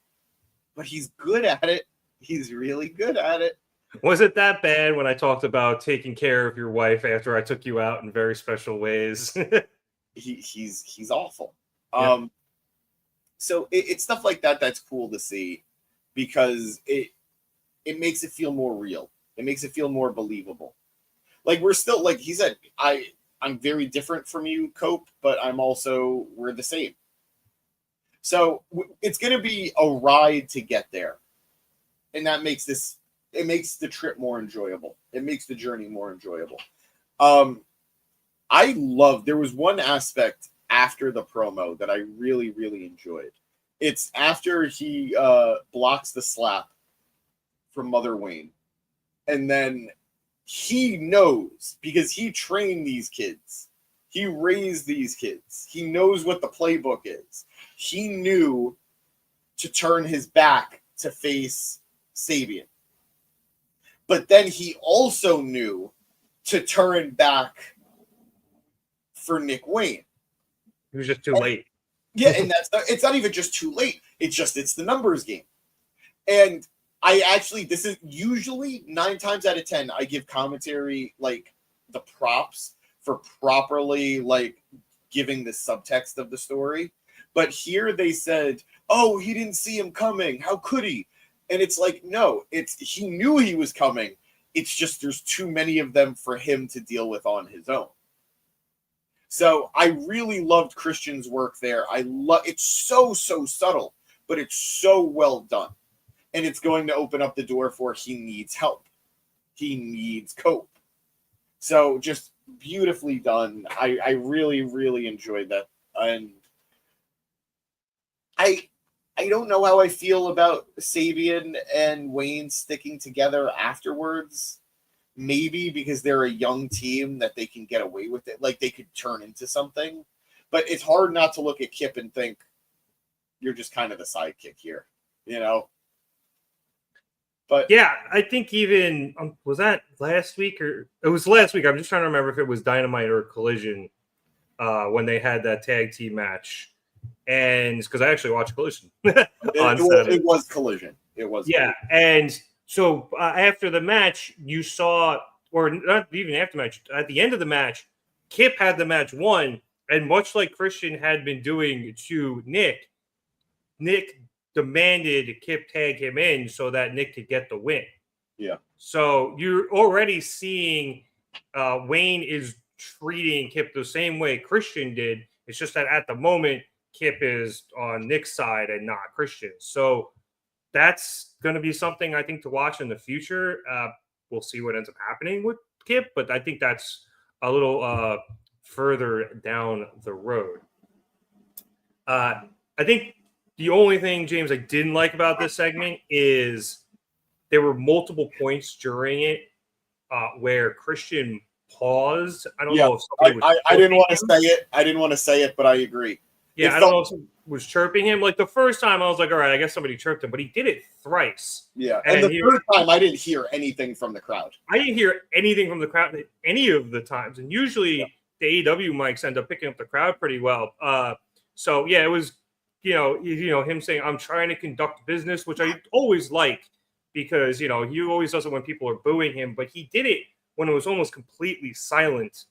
But he's good at it. He's really good at it. Was it that bad when I talked about taking care of your wife after I took you out in very special ways? He's awful. Yeah. So it's stuff like that that's cool to see, because it makes it feel more real. It makes it feel more believable. Like, we're still, like he said, I'm very different from you, Cope, but we're the same. So it's going to be a ride to get there. And that makes it makes the trip more enjoyable. It makes the journey more enjoyable. There was one aspect after the promo that I really, really enjoyed. It's after he blocks the slap from Mother Wayne. And then he knows, because he trained these kids. He raised these kids. He knows what the playbook is. He knew to turn his back to face Sabian. But then he also knew to turn back for Nick Wayne. He was just too late. Yeah, and it's not even just too late. It's the numbers game. And this is usually 9 times out of 10, I give commentary like the props for properly like giving the subtext of the story. But here they said, oh, he didn't see him coming. How could he? And it's like, no, he knew he was coming. It's just there's too many of them for him to deal with on his own. So I really loved Christian's work there. It's so subtle, but it's so well done. And it's going to open up the door for he needs help. He needs Cope. So just beautifully done. I really, really enjoyed that. And I don't know how I feel about Sabian and Wayne sticking together afterwards. Maybe because they're a young team that they can get away with it. Like, they could turn into something. But it's hard not to look at Kip and think, you're just kind of the sidekick here, you know? But yeah, I think even, was that last week? Or it was last week. I'm just trying to remember if it was Dynamite or Collision when they had that tag team match. And because I actually watched Collision it was Collision. It was. Yeah. Collision. And so after the match, you saw, or not even after the match, at the end of the match, Kip had the match won. And much like Christian had been doing to Nick demanded Kip tag him in so that Nick could get the win. Yeah. So you're already seeing Wayne is treating Kip the same way Christian did. It's just that at the moment, Kip is on Nick's side and not Christian. So that's going to be something I think to watch in the future. We'll see what ends up happening with Kip, but I think that's a little further down the road. I think the only thing, James, I didn't like about this segment is there were multiple points during it where Christian paused. I don't know if somebody was I didn't want to say it. I didn't want to say it, but I agree. Yeah, I don't know if was chirping him. Like the first time, I was like, all right, I guess somebody chirped him, but he did it thrice. Yeah, and the third time, I didn't hear anything from the crowd. I didn't hear anything from the crowd any of the times, and usually the AEW mics end up picking up the crowd pretty well. So yeah, it was him saying, "I'm trying to conduct business," which I always like because he always does it when people are booing him, but he did it when it was almost completely silent,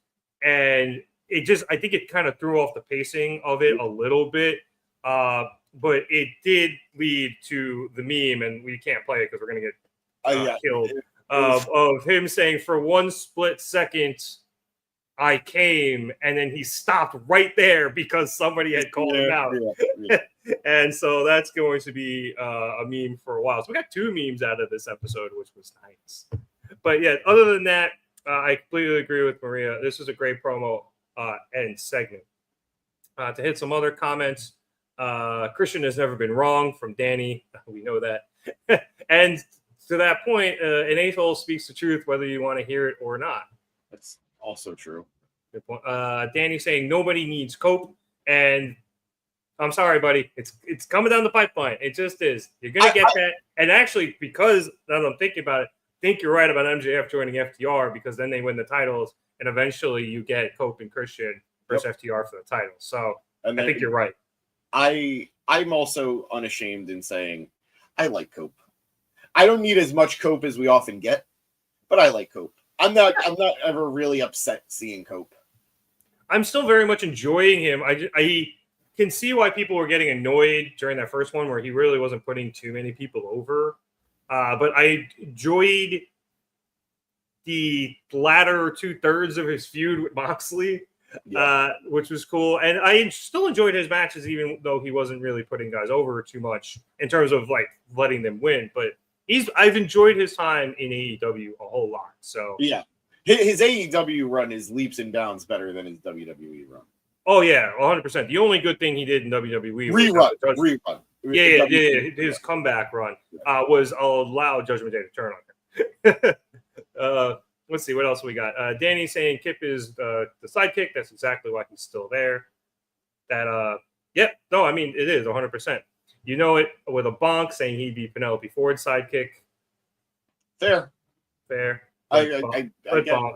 and I think it kind of threw off the pacing of it a little bit. But it did lead to the meme, and we can't play it because we're going to get killed, of him saying, for one split second, I came, and then he stopped right there because somebody had called him out. Yeah. And so that's going to be a meme for a while. So we got 2 memes out of this episode, which was nice. But yeah, other than that, I completely agree with Maria. This is a great promo and segment. To hit some other comments, Christian has never been wrong from Danny. We know that. And to that point, an a-hole speaks the truth whether you want to hear it or not. That's also true. Good point. Danny saying nobody needs Cope, and I'm sorry, buddy. It's coming down the pipeline. It just is. You're gonna get that. And actually, because now that I'm thinking about it, I think you're right about MJF joining FTR because then they win the titles, and eventually you get Cope and Christian versus FTR for the titles. So I think you're right. I'm also unashamed in saying I like Cope. I don't need as much Cope as we often get, but I like Cope. I'm not ever really upset seeing Cope. I'm still very much enjoying him. I can see why people were getting annoyed during that first one where he really wasn't putting too many people over. But I enjoyed the latter 2/3 of his feud with Moxley, which was cool. And I still enjoyed his matches, even though he wasn't really putting guys over too much in terms of like letting them win. But I've enjoyed his time in AEW a whole lot. So yeah, his AEW run is leaps and bounds better than his WWE run. Oh yeah, 100%. The only good thing he did in WWE was rerun. Yeah. His comeback run was allow Judgment Day to turn on him. Let's see what else we got. Danny saying Kip is the sidekick. That's exactly why he's still there. It is 100%. You know it with a bonk saying he'd be Penelope Ford's sidekick. Fair. I get bonk.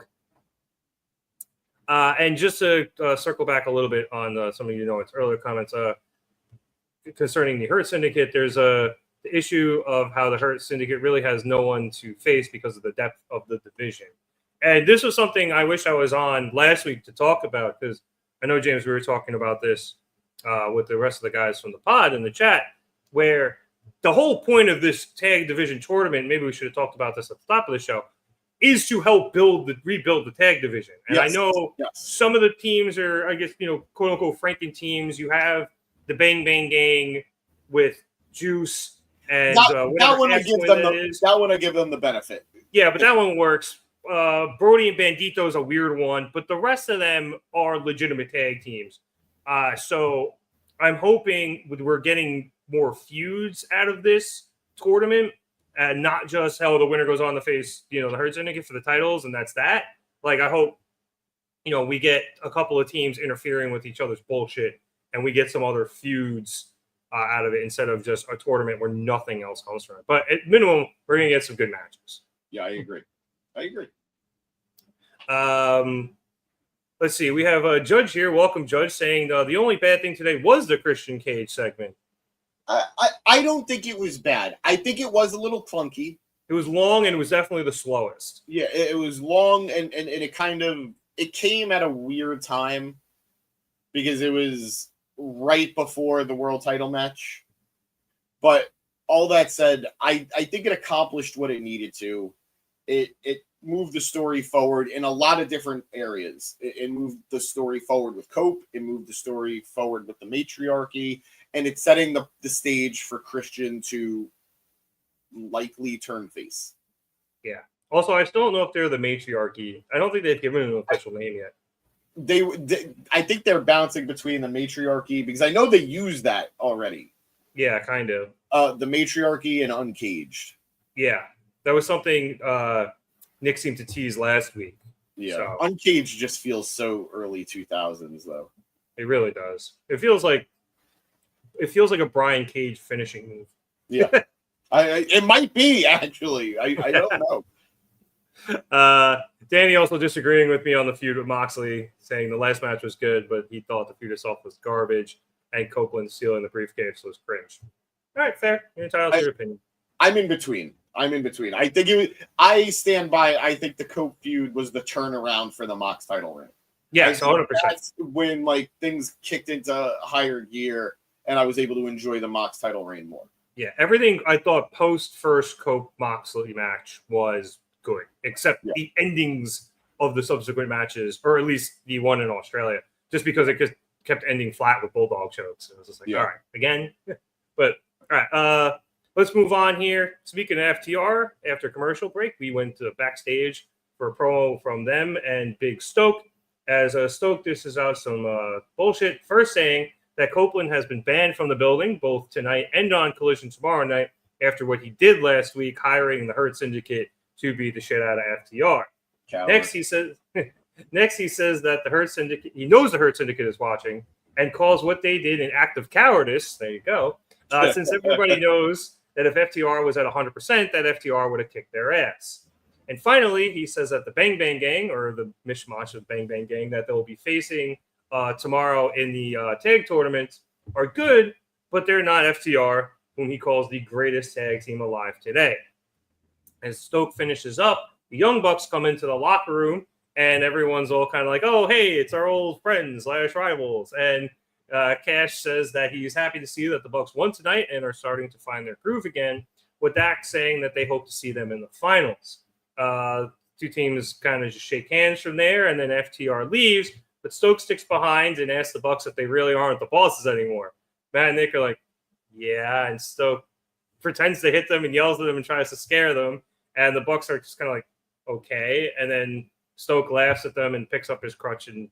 And just to circle back a little bit on some of its earlier comments concerning the Hurt Syndicate, there's the issue of how the Hurt Syndicate really has no one to face because of the depth of the division. And this was something I wish I was on last week to talk about because I know, James, we were talking about this with the rest of the guys from the pod in the chat, where the whole point of this tag division tournament, maybe we should have talked about this at the top of the show, is to help rebuild the tag division. And I know some of the teams are, I guess, quote unquote Franken teams. You have the Bang Bang Gang with Juice and that one I give them the benefit. Yeah, but that one works. Brody and Bandito is a weird one, but the rest of them are legitimate tag teams. So I'm hoping we're getting more feuds out of this tournament. And not just how the winner goes on to face, the Hurt Syndicate for the titles, and that's that. Like, I hope, we get a couple of teams interfering with each other's bullshit, and we get some other feuds out of it instead of just a tournament where nothing else comes from it. But at minimum, we're going to get some good matches. Yeah, I agree. Let's see. We have a Judge here. Welcome, Judge, saying the only bad thing today was the Christian Cage segment. I don't think it was bad. I think it was a little clunky. It was long and it was definitely the slowest. Yeah, it was long and it came at a weird time because it was right before the world title match. But all that said, I think it accomplished what it needed to. It moved the story forward in a lot of different areas. It moved the story forward with Cope. It moved the story forward with the matriarchy. And it's setting the stage for Christian to likely turn face. Yeah. Also, I still don't know if they're the matriarchy. I don't think they've given an official name yet. I think they're bouncing between the matriarchy because I know they use that already. Yeah, kind of. The matriarchy and Uncaged. Yeah. That was something Nick seemed to tease last week. Yeah. So. Uncaged just feels so early 2000s, though. It really does. It feels like it feels like a Brian Cage finishing move. Yeah, it might be actually. I don't know. Danny also disagreeing with me on the feud with Moxley, saying the last match was good, but he thought the feud itself was garbage, and Copeland stealing the briefcase was cringe. All right, fair. You're entitled to your opinion. I'm in between. I think I stand by. I think the Cope feud was the turnaround for the Mox title reign. Yes, 100%. That's when things kicked into higher gear, and I was able to enjoy the Mox title reign more. Yeah, everything I thought post first Cope Moxley match was good, except the endings of the subsequent matches, or at least the one in Australia, just because it just kept ending flat with Bulldog chokes. It was just like, all right, again. But all right, let's move on here. Speaking of FTR, after commercial break, we went to backstage for a promo from them and Big Stoke. As Stoke dishes out some bullshit, first saying that Copeland has been banned from the building both tonight and on Collision tomorrow night after what he did last week, hiring the Hurt Syndicate to beat the shit out of FTR. Coward. Next, he says that the Hurt Syndicate, he knows the Hurt Syndicate is watching and calls what they did an act of cowardice. There you go. Since everybody knows that if FTR was at 100%, that FTR would have kicked their ass. And finally, he says that the Bang Bang Gang, or the mishmash of Bang Bang Gang, that they'll be facing tomorrow in the tag tournament are good, but they're not FTR, whom he calls the greatest tag team alive today. As Stoke finishes up, the Young Bucks come into the locker room, and everyone's all kind of like, oh, hey, it's our old friends / rivals. And Cash says that he's happy to see that the Bucks won tonight and are starting to find their groove again, with Dak saying that they hope to see them in the finals. Two teams kind of just shake hands from there, and then FTR leaves, but Stoke sticks behind and asks the Bucks if they really aren't the bosses anymore. Matt and Nick are like, yeah, and Stoke pretends to hit them and yells at them and tries to scare them, and the Bucks are just kind of like, okay, and then Stoke laughs at them and picks up his crutch and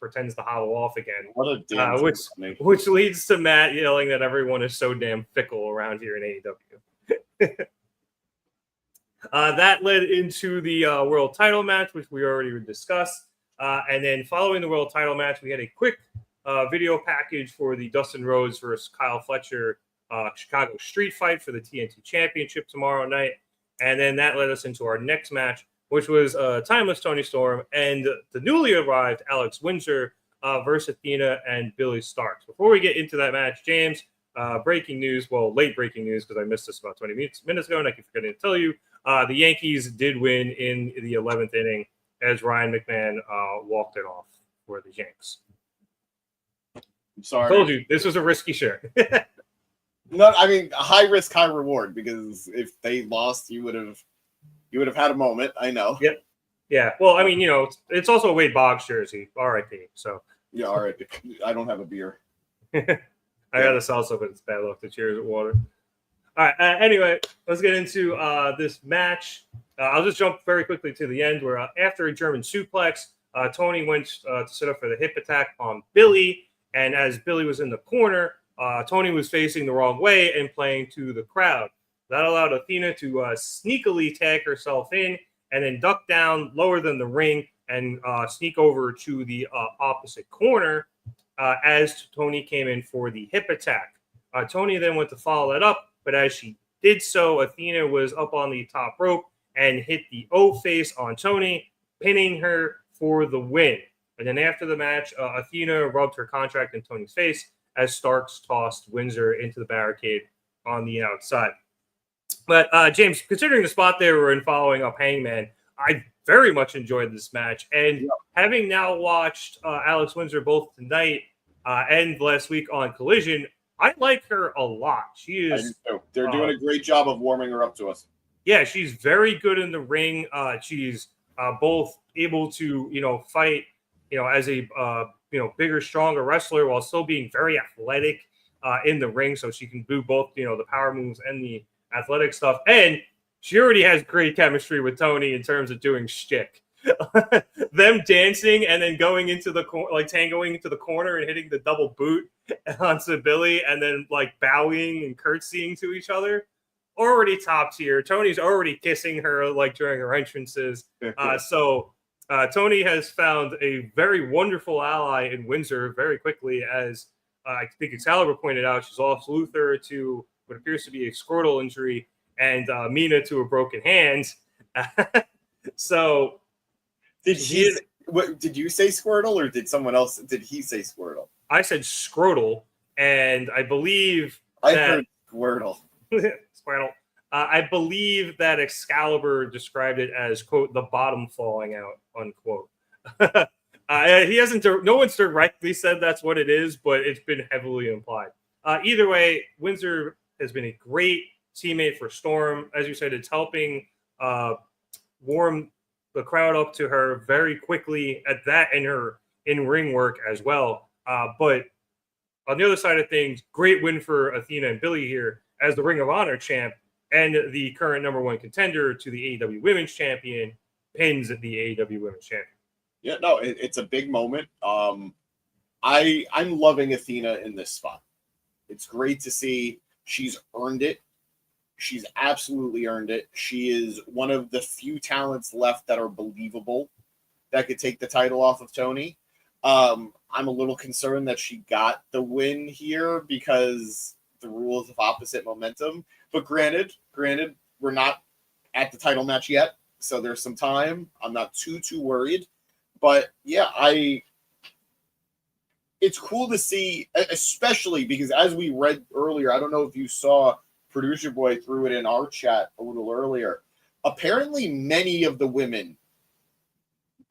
pretends to hollow off again. What a damn which leads to Matt yelling that everyone is so damn fickle around here in AEW. That led into the world title match, which we already discussed. And then following the world title match, we had a quick video package for the Dustin Rhodes versus Kyle Fletcher Chicago Street Fight for the TNT Championship tomorrow night. And then that led us into our next match, which was Timeless Toni Storm and the newly arrived Alex Windsor versus Athena and Billie Starkz. Before we get into that match, James, breaking news, late breaking news because I missed this about 20 minutes ago and I keep forgetting to tell you, the Yankees did win in the 11th inning as Ryan McMahon walked it off for the Yanks. I'm sorry. I told you, this was a risky share. No, I mean, high risk, high reward, because if they lost, you would have had a moment. I know. Yep. Yeah. Well, I mean, it's also a Wade Boggs jersey. R.I.P. So. Yeah, R.I.P. I don't have a beer. I got a salsa, but it's bad luck to cheers with water. All right. Anyway, let's get into this match. I'll just jump very quickly to the end where after a German suplex, Toni went to set up for the hip attack on Billie. And as Billie was in the corner, Toni was facing the wrong way and playing to the crowd. That allowed Athena to sneakily tag herself in and then duck down lower than the ring and sneak over to the opposite corner as Toni came in for the hip attack. Toni then went to follow that up, but as she did so, Athena was up on the top rope and hit the O-face on Toni, pinning her for the win. And then after the match, Athena rubbed her contract in Toni's face as Starkz tossed WIndsor into the barricade on the outside. But James, considering the spot they were in following up Hangman, I very much enjoyed this match. And having now watched Alex Windsor both tonight and last week on Collision, I like her a lot. She is. They're doing a great job of warming her up to us. Yeah, she's very good in the ring. She's both able to, fight, as a bigger, stronger wrestler while still being very athletic in the ring. So she can do both, the power moves and the athletic stuff. And she already has great chemistry with Toni in terms of doing shtick. Them dancing and then going into the tangoing into the corner and hitting the double boot onto Billie and then bowing and curtsying to each other. Already top tier. Toni's already kissing her during her entrances. So Toni has found a very wonderful ally in Windsor very quickly as I think Excalibur pointed out, she's lost Luther to what appears to be a scrotal injury and Mina to a broken hand. So did you say Squirtle, or did someone else? Did he say Squirtle? I said scrotal, and I believe I heard Squirtle. Squirtle. I believe that Excalibur described it as, quote, the bottom falling out, unquote. He hasn't. No one's directly said that's what it is, but it's been heavily implied. Either way, WIndsor has been a great teammate for Storm. As you said, it's helping warm the crowd up to her very quickly at that and her in-ring work as well. But on the other side of things, great win for Athena and Billie here as the Ring of Honor champ and the current #1 contender to the AEW Women's Champion pins the AEW Women's Champion. Yeah, no, it's a big moment. I'm loving Athena in this spot. It's great to see. She's earned it. She's absolutely earned it. She is one of the few talents left that are believable that could take the title off of Toni. I'm a little concerned that she got the win here because the rules of opposite momentum. But granted, we're not at the title match yet, so there's some time. I'm not too worried. But yeah, it's cool to see, especially because as we read earlier, I don't know if you saw, Producer Boy threw it in our chat a little earlier. Apparently, many of the women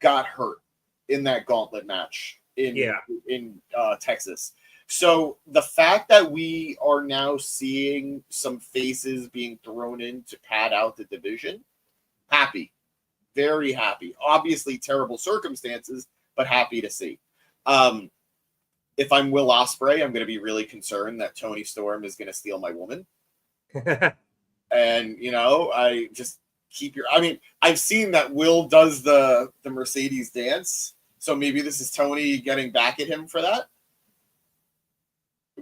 got hurt in that gauntlet match in Texas. So the fact that we are now seeing some faces being thrown in to pad out the division, happy. Very happy. Obviously, terrible circumstances, but happy to see. If I'm Will Ospreay, I'm going to be really concerned that Toni Storm is going to steal my woman. And, I just keep your... I mean, I've seen that Will does the Mercedes dance, so maybe this is Toni getting back at him for that.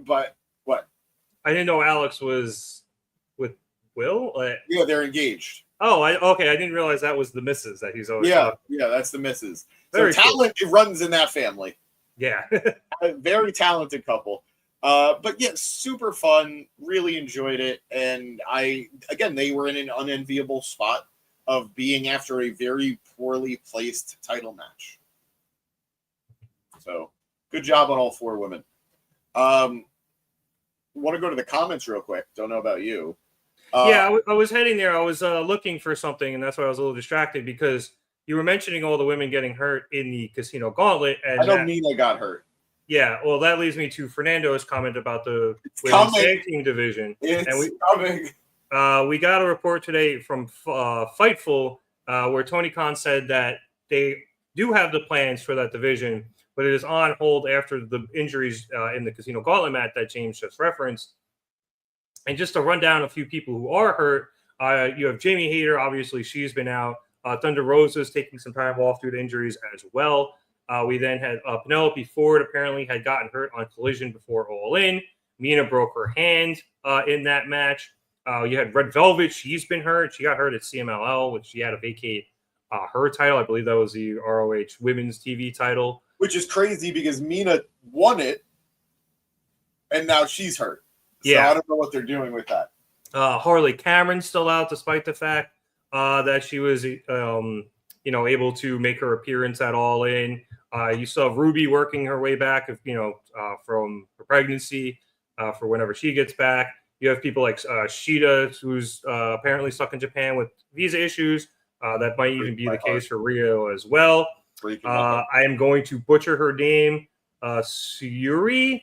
But what? I didn't know Alex was with Will. Yeah, they're engaged. Oh, okay. I didn't realize that was the missus that he's always. Yeah, that's the missus. Very so talent runs in that family. Yeah, a very talented couple. But yeah, super fun. Really enjoyed it, and they were in an unenviable spot of being after a very poorly placed title match. So good job on all 4 women. Want to go to the comments real quick? Don't know about you. I was heading there. I was looking for something, and that's why I was a little distracted because you were mentioning all the women getting hurt in the Casino Gauntlet. And I don't mean they got hurt. Yeah, well, that leads me to Fernando's comment about the women's tag team division. Coming. We got a report today from Fightful where Tony Khan said that they do have the plans for that division, but it is on hold after the injuries in the Casino Gauntlet match that James just referenced. And just to run down a few people who are hurt, you have Jamie Hayter. Obviously, she's been out. Thunder Rosa's taking some time off due to injuries as well. We then had Penelope Ford apparently had gotten hurt on Collision before All In. Mina broke her hand in that match. You had Red Velvet. She's been hurt. She got hurt at CMLL, which she had to vacate her title. I believe that was the ROH Women's TV title. Which is crazy because Mina won it, and now she's hurt. So yeah. I don't know what they're doing with that. Harley Cameron's still out despite the fact that she was able to make her appearance at All In. You saw Ruby working her way back, from her pregnancy for whenever she gets back. You have people like Shida, who's apparently stuck in Japan with visa issues. That might even be the case for Rio as well. I am going to butcher her name. Suri,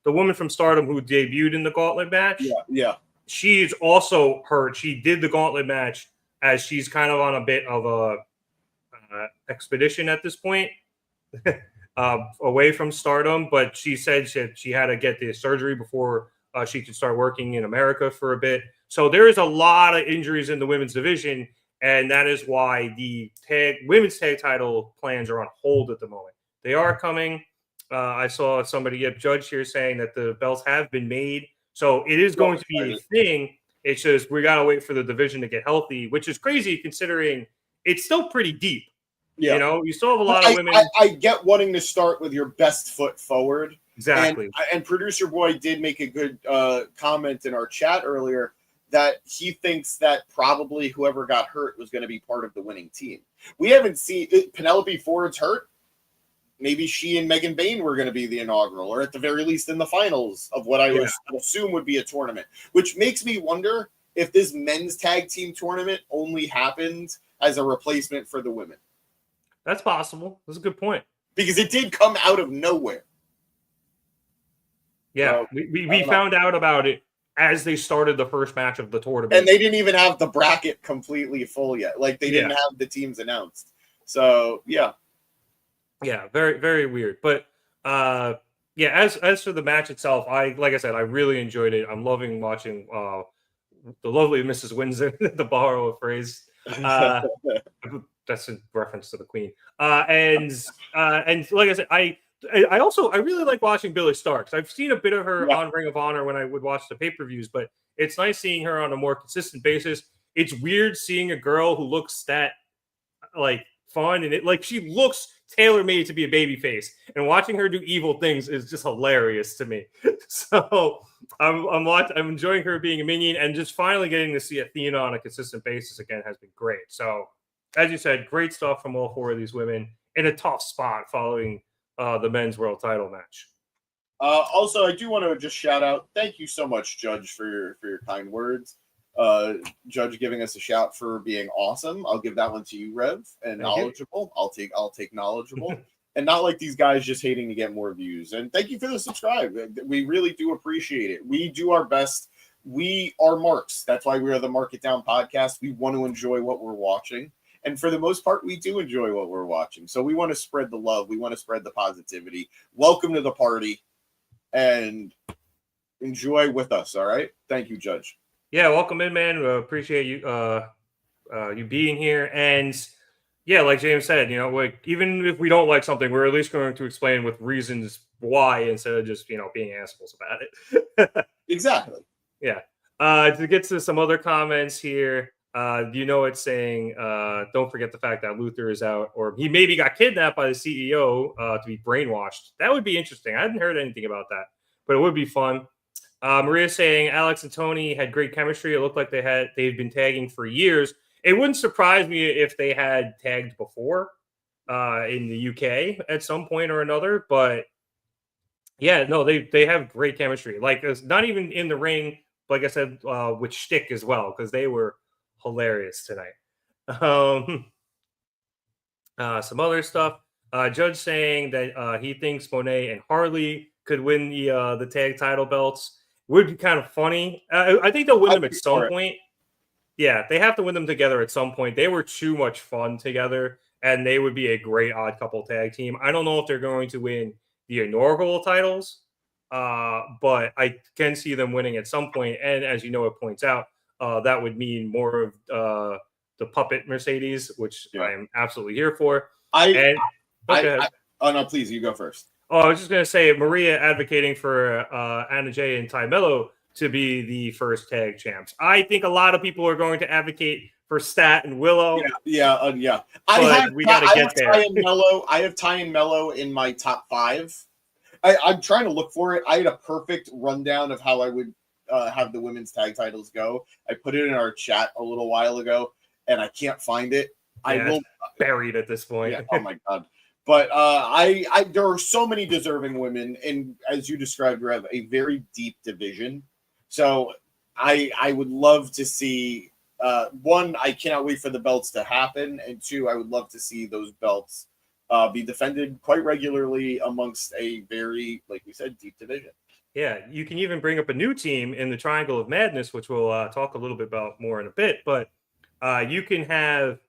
the woman from Stardom who debuted in the Gauntlet match. Yeah. She's also hurt. She did the Gauntlet match as she's kind of on a bit of a expedition at this point away from Stardom, but she said she had to get the surgery before she could start working in America for a bit. So there is a lot of injuries in the women's division, and that is why the women's tag title plans are on hold at the moment. They are coming. I saw somebody get judged here saying that the belts have been made. So it is going to be a thing. It's just we got to wait for the division to get healthy, which is crazy considering it's still pretty deep. Yeah. You still have a lot of women. I get wanting to start with your best foot forward, Exactly. And producer boy did make a good comment in our chat earlier that he thinks that probably whoever got hurt was going to be part of the winning team. We haven't seen Penelope Ford's hurt. Maybe she and Megan Bayne were going to be the inaugural, or at the very least in the finals of what I would assume would be a tournament, which makes me wonder if this men's tag team tournament only happened as a replacement for the women. That's possible. That's a good point. Because it did come out of nowhere. Yeah, so, we found out about it as they started the first match of the tournament. And they didn't even have the bracket completely full yet. Like, they didn't have the teams announced. So, yeah. Yeah, very, very weird. But, as for the match itself, like I said, I really enjoyed it. I'm loving watching the lovely Mrs. Windsor, to borrow a phrase. That's a reference to the Queen. And like I said, I really like watching Billie Starkz. I've seen a bit of her on Ring of Honor when I would watch the pay-per-views, but it's nice seeing her on a more consistent basis. It's weird seeing a girl who looks that like fun, and she looks tailor-made to be a baby face, and watching her do evil things is just hilarious to me. So I'm enjoying her being a minion, and just finally getting to see Athena on a consistent basis again has been great. So as you said, great stuff from all four of these women in a tough spot following the men's world title match. Also, I do want to just shout out, thank you so much, Judge, for your kind words. Judge giving us a shout for being awesome. I'll give that one to you, Rev, and knowledgeable. I'll take knowledgeable. And not like these guys just hating to get more views. And thank you for the subscribe. We really do appreciate it. We do our best. We are marks. That's why we are the Mark It Down podcast. We want to enjoy what we're watching. And for the most part, we do enjoy what we're watching. So we want to spread the love. We want to spread the positivity. Welcome to the party and enjoy with us. All right. Thank you, Judge. Yeah. Welcome in, man. Appreciate you, you being here. And yeah, like James said, even if we don't like something, we're at least going to explain with reasons why instead of just, being assholes about it. Exactly. Yeah. To get to some other comments here. It's saying, don't forget the fact that Luther is out, or he maybe got kidnapped by the CEO to be brainwashed. That would be interesting. I hadn't heard anything about that, but it would be fun. Maria saying Alex and Toni had great chemistry. It looked like they'd been tagging for years. It wouldn't surprise me if they had tagged before in the UK at some point or another. But yeah, no, they have great chemistry. Like, it's not even in the ring, like I said, with shtick as well, because they were hilarious tonight. Some other stuff. Judge saying that he thinks Monet and Harley could win the tag title belts. Would be kind of funny. I think they'll win them at some point. Yeah, they have to win them together at some point. They were too much fun together, and they would be a great odd couple tag team. I don't know if they're going to win the inaugural titles, but I can see them winning at some point. And as it points out, that would mean more of the puppet Mercedes, which I am absolutely here for. Oh, no, please, you go first. Oh, I was just going to say, Maria advocating for Anna Jay and Ty Mello to be the first tag champs. I think a lot of people are going to advocate for Stat and Willow. Yeah. We got to get there. I have Ty and Mello in my top 5. I'm trying to look for it. I had a perfect rundown of how I would have the women's tag titles go. I put it in our chat a little while ago, and I can't find it. Yeah, I will buried at this point. Yeah, oh my god! But there are so many deserving women, and as you described, Rev, a very deep division. So I would love to see. One, I cannot wait for the belts to happen, and two, I would love to see those belts be defended quite regularly amongst a very, like we said, deep division. Yeah, you can even bring up a new team in the Triangle of Madness, which we'll talk a little bit about more in a bit. But you can have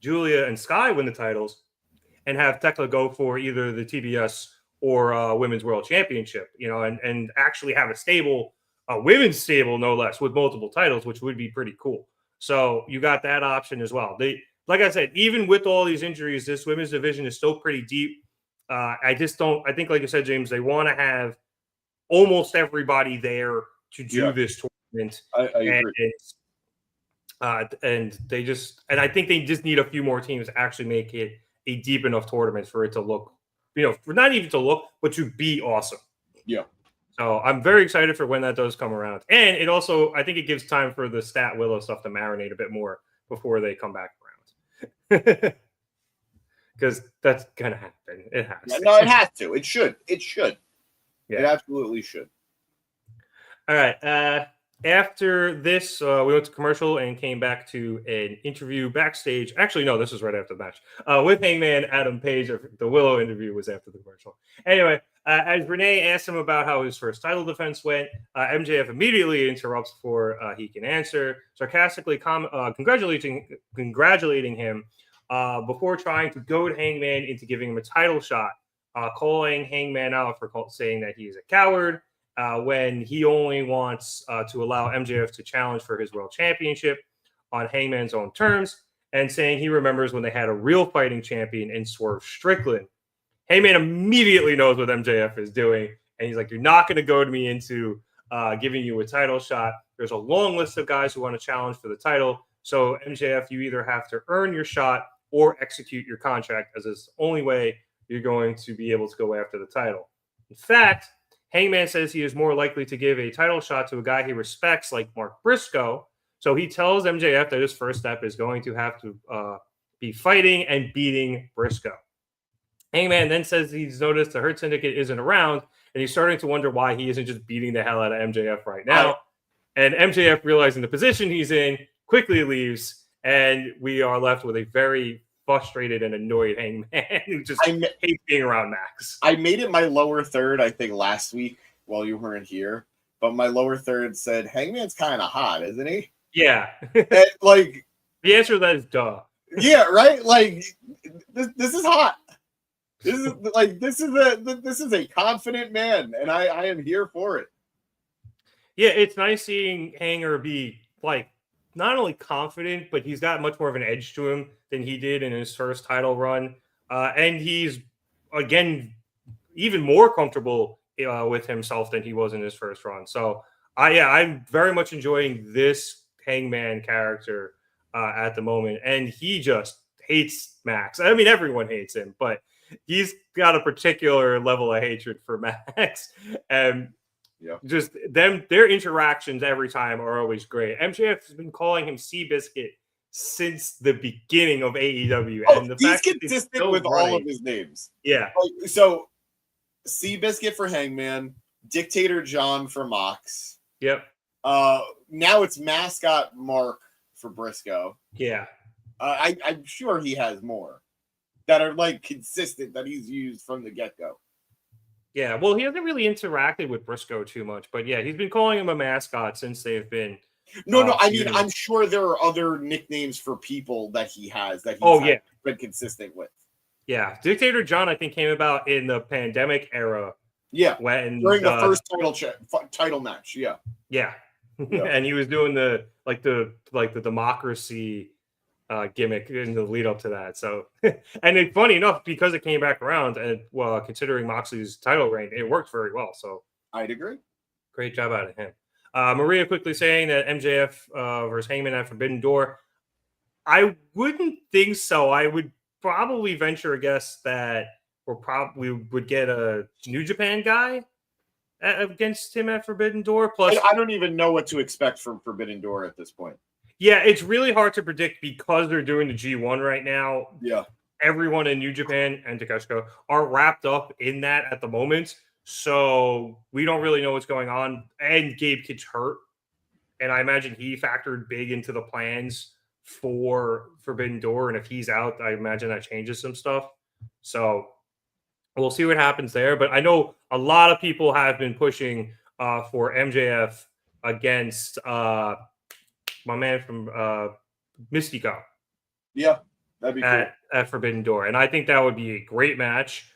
Julia and Sky win the titles and have Tekla go for either the TBS or Women's World Championship, and actually have a women's stable, no less, with multiple titles, which would be pretty cool. So you got that option as well. Like I said, even with all these injuries, this women's division is still pretty deep. I think, like you said, James, they want to have almost everybody there to do this tournament. I agree. And I think they just need a few more teams to actually make it a deep enough tournament for it to look, not even to look, but to be awesome. Yeah. So I'm very excited for when that does come around. And it also, I think it gives time for the Stat Willow stuff to marinate a bit more before they come back around. Because that's going to happen. It has Yeah, to. no, it has to. It should. It should. Yeah. It absolutely should. All right. After this, we went to commercial and came back to an interview backstage. Actually, no, this was right after the match with Hangman Adam Page. The Willow interview was after the commercial. Anyway, as Renee asked him about how his first title defense went, MJF immediately interrupts before he can answer, sarcastically congratulating him before trying to goad Hangman into giving him a title shot, calling Hangman out for saying that he is a coward. When he only wants to allow MJF to challenge for his world championship on Hangman's own terms, and saying he remembers when they had a real fighting champion in Swerve Strickland. Hangman immediately knows what MJF is doing, and he's like, you're not going to goad me into giving you a title shot. There's a long list of guys who want to challenge for the title, so MJF, you either have to earn your shot or execute your contract, as it's the only way you're going to be able to go after the title. In fact, Hangman says he is more likely to give a title shot to a guy he respects like Mark Briscoe. So he tells MJF that his first step is going to have to be fighting and beating Briscoe. Hangman then says he's noticed the Hurt Syndicate isn't around, and he's starting to wonder why he isn't just beating the hell out of MJF right now. And MJF, realizing the position he's in, quickly leaves, and we are left with a very frustrated and annoyed Hangman who just hates being around Max. I made it my lower third, I think, last week while you weren't here. But my lower third said, Hangman's kind of hot, isn't he? Yeah. And, like, the answer to that is duh. Yeah, right? Like, this is hot. This is a confident man, and I am here for it. Yeah, it's nice seeing Hanger be, like, not only confident, but he's got much more of an edge to him than he did in his first title run. And he's, again, even more comfortable with himself than he was in his first run. So, I'm very much enjoying this Hangman character at the moment. And he just hates Max. I mean, everyone hates him, but he's got a particular level of hatred for Max. And just their interactions every time are always great. MJF has been calling him Seabiscuit since the beginning of AEW. Oh, and the he's fact consistent with all of his names. Yeah. So, Seabiscuit for Hangman, Dictator John for Mox. Yep. Now it's Mascot Mark for Briscoe. Yeah. I'm sure he has more that are, like, consistent that he's used from the get-go. Yeah, well, he hasn't really interacted with Briscoe too much, but yeah, he's been calling him a mascot since they've been. No, I mean, I'm sure there are other nicknames for people that he has that he's been consistent with. Yeah, Dictator John, I think, came about in the pandemic era. Yeah, when during the first title match. Yeah, yeah, and he was doing the democracy gimmick in the lead up to that. So, and it's funny enough, because it came back around, and considering Moxley's title reign, it worked very well. So I'd agree. Great job out of him. Maria quickly saying that MJF versus Hangman at Forbidden Door. I wouldn't think so. I would probably venture a guess that we would get a New Japan guy against him at Forbidden Door. Plus, I don't even know what to expect from Forbidden Door at this point. Yeah, it's really hard to predict because they're doing the G1 right now. Yeah. Everyone in New Japan and Takeshita are wrapped up in that at the moment. So we don't really know what's going on. And Gabe Kidd's hurt. And I imagine he factored big into the plans for Forbidden Door. And if he's out, I imagine that changes some stuff. So we'll see what happens there. But I know a lot of people have been pushing for MJF against my man from Mystico. Yeah, that'd be cool. At Forbidden Door. And I think that would be a great match.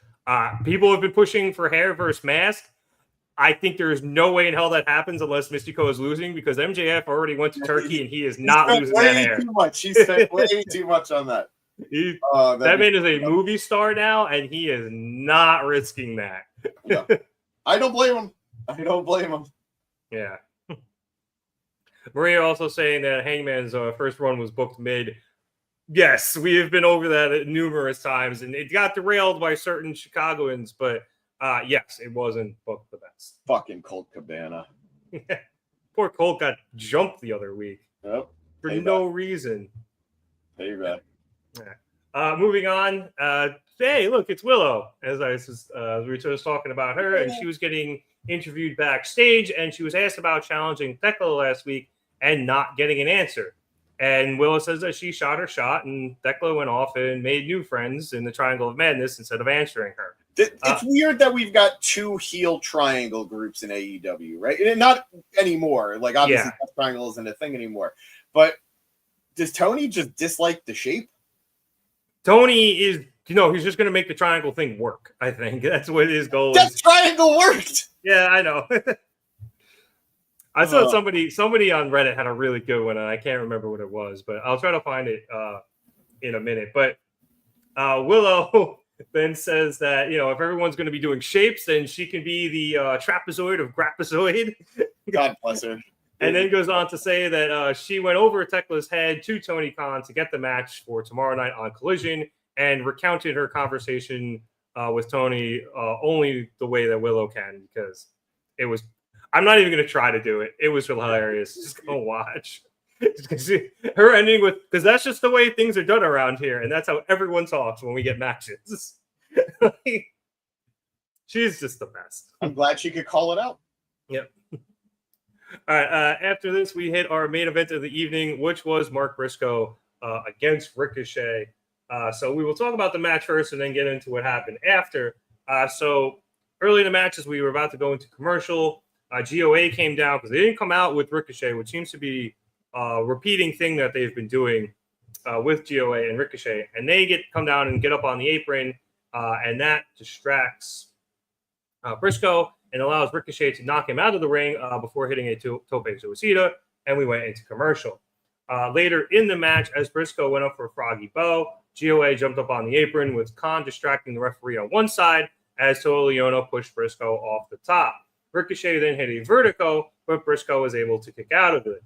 People have been pushing for hair versus mask. I think there is no way in hell that happens unless Mystico is losing, because MJF already went to Turkey and he is not losing that hair. Too much. He spent way too much on that. That man is a movie star now, and he is not risking that. Yeah. I don't blame him. Yeah. Maria also saying that Hangman's first run was booked mid. Yes, we have been over that numerous times, and it got derailed by certain Chicagoans, but Yes, it wasn't booked the best. Fucking Colt Cabana. Poor Colt got jumped the other week Yep. for no reason. Payback. Moving on. Hey, look, it's Willow. As we were just talking about her, and she was getting interviewed backstage, and she was asked about challenging Thekla last week and not getting an answer. And Willow says that she shot her shot, and Thekla went off and made new friends in the Triangle of Madness instead of answering her. It's weird that we've got two heel triangle groups in AEW, right? And not anymore. Like, obviously, Death Triangle isn't a thing anymore. But does Toni just dislike the shape? Toni is, he's just going to make the triangle thing work. I think that's what his goal is. Death Triangle worked! Yeah, I know. I saw somebody on Reddit had a really good one, and I can't remember what it was, but I'll try to find it in a minute. But Willow then says that, if everyone's going to be doing shapes, then she can be the trapezoid of Grapazoid. God bless her. And then goes on to say that she went over Tekla's head to Tony Khan to get the match for tomorrow night on Collision, and recounted her conversation with Toni only the way that Willow can, because it was. I'm not even going to try to do it. It was hilarious. Just go watch. Her ending with, because that's just the way things are done around here, and that's how everyone talks when we get matches. She's just the best. I'm glad she could call it out. Yep. All right. After this, we hit our main event of the evening, which was Mark Briscoe against Ricochet. So we will talk about the match first and then get into what happened after. So early in the match, as we were about to go into commercial, GOA came down because they didn't come out with Ricochet, which seems to be a repeating thing that they've been doing with GOA and Ricochet. And they come down and get up on the apron, and that distracts Briscoe and allows Ricochet to knock him out of the ring before hitting a tope suicida, and we went into commercial. Later in the match, as Briscoe went up for a froggy bow, GOA jumped up on the apron with Khan distracting the referee on one side as Toa Leona pushed Briscoe off the top. Ricochet then hit a vertigo, but Briscoe was able to kick out of it.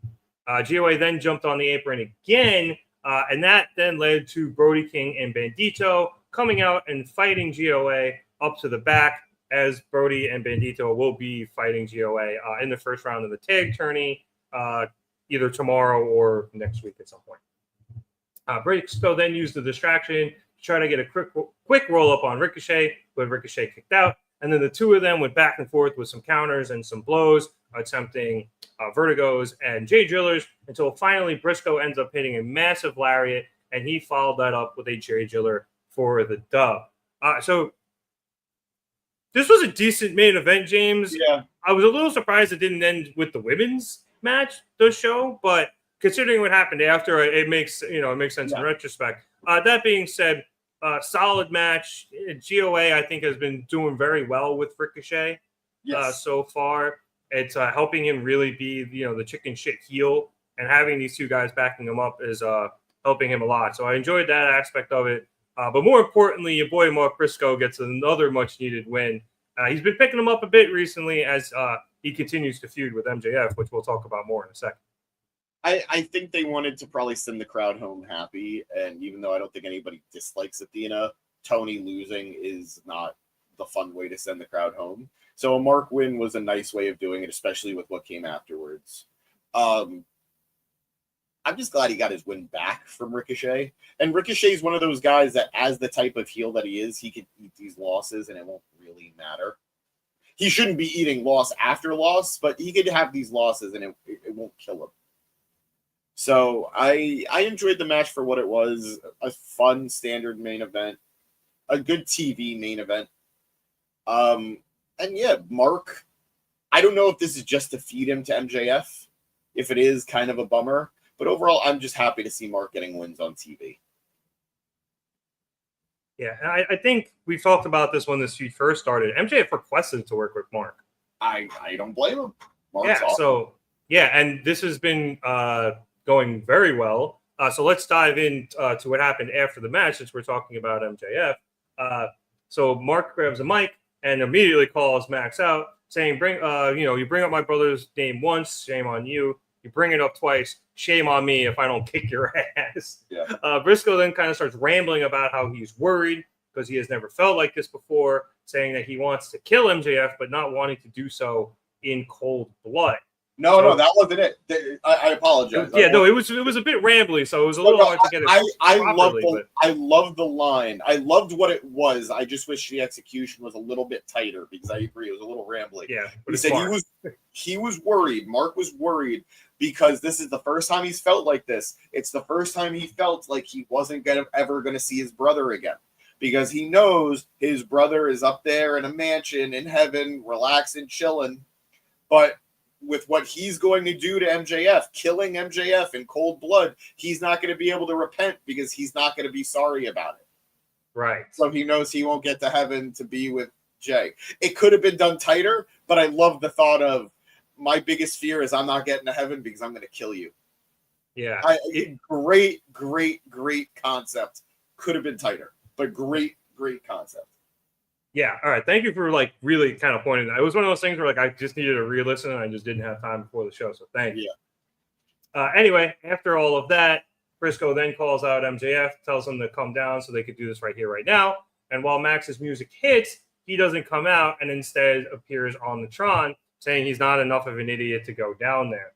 GOA then jumped on the apron again, and that then led to Brody King and Bandito coming out and fighting GOA up to the back, as Brody and Bandito will be fighting GOA in the first round of the tag tourney, either tomorrow or next week at some point. Briscoe then used the distraction to try to get a quick roll-up on Ricochet, but Ricochet kicked out. And then the two of them went back and forth with some counters and some blows, attempting vertigos and J-drillers, until finally Briscoe ends up hitting a massive lariat, and he followed that up with a J-driller for the dub. So this was a decent main event, James. Yeah. I was a little surprised it didn't end with the women's match, the show, but considering what happened after, it makes sense in retrospect. That being said, solid match. GOA, I think, has been doing very well with Ricochet so far. It's helping him really be, the chicken shit heel, and having these two guys backing him up is helping him a lot. So I enjoyed that aspect of it. But more importantly, your boy Mark Briscoe gets another much-needed win. He's been picking him up a bit recently as he continues to feud with MJF, which we'll talk about more in a second. I think they wanted to probably send the crowd home happy, and even though I don't think anybody dislikes Athena, Toni losing is not the fun way to send the crowd home. So a Mark win was a nice way of doing it, especially with what came afterwards. I'm just glad he got his win back from Ricochet. And Ricochet is one of those guys that, as the type of heel that he is, he could eat these losses and it won't really matter. He shouldn't be eating loss after loss, but he could have these losses and it won't kill him. So I enjoyed the match for what it was, a fun standard main event, a good TV main event. And yeah, Mark, I don't know if this is just to feed him to MJF. If it is, kind of a bummer. But overall, I'm just happy to see Mark getting wins on TV. Yeah, I think we talked about this when this feud first started. MJF requested to work with Mark. I don't blame him. Mark's awesome. And this has been going very well. So let's dive in to what happened after the match, since we're talking about MJF. So Mark grabs a mic and immediately calls Max out, saying, you bring up my brother's name once, shame on you. You bring it up twice, shame on me if I don't kick your ass. Yeah. Briscoe then kind of starts rambling about how he's worried because he has never felt like this before, saying that he wants to kill MJF, but not wanting to do so in cold blood. No, that wasn't it. I apologize. Yeah, no, it was a bit rambly, so it was a little hard to get it I love the line. I loved what it was. I just wish the execution was a little bit tighter because I agree it was a little rambly. Yeah, he said he was worried. Mark was worried because this is the first time he's felt like this. It's the first time he felt like he wasn't ever going to see his brother again because he knows his brother is up there in a mansion in heaven, relaxing, chilling, but with what he's going to do to MJF, killing MJF in cold blood, he's not going to be able to repent because he's not going to be sorry about it. Right. So he knows he won't get to heaven to be with Jay. It could have been done tighter, but I love the thought of my biggest fear is I'm not getting to heaven because I'm going to kill you. Yeah. Great concept. Could have been tighter, but great concept. Yeah. All right. Thank you for really kind of pointing that. It was one of those things where I just needed to re-listen and I just didn't have time before the show. So thank you. Anyway, after all of that, Briscoe then calls out MJF, tells him to come down so they could do this right here, right now. And while Max's music hits, he doesn't come out and instead appears on the Tron, saying he's not enough of an idiot to go down there.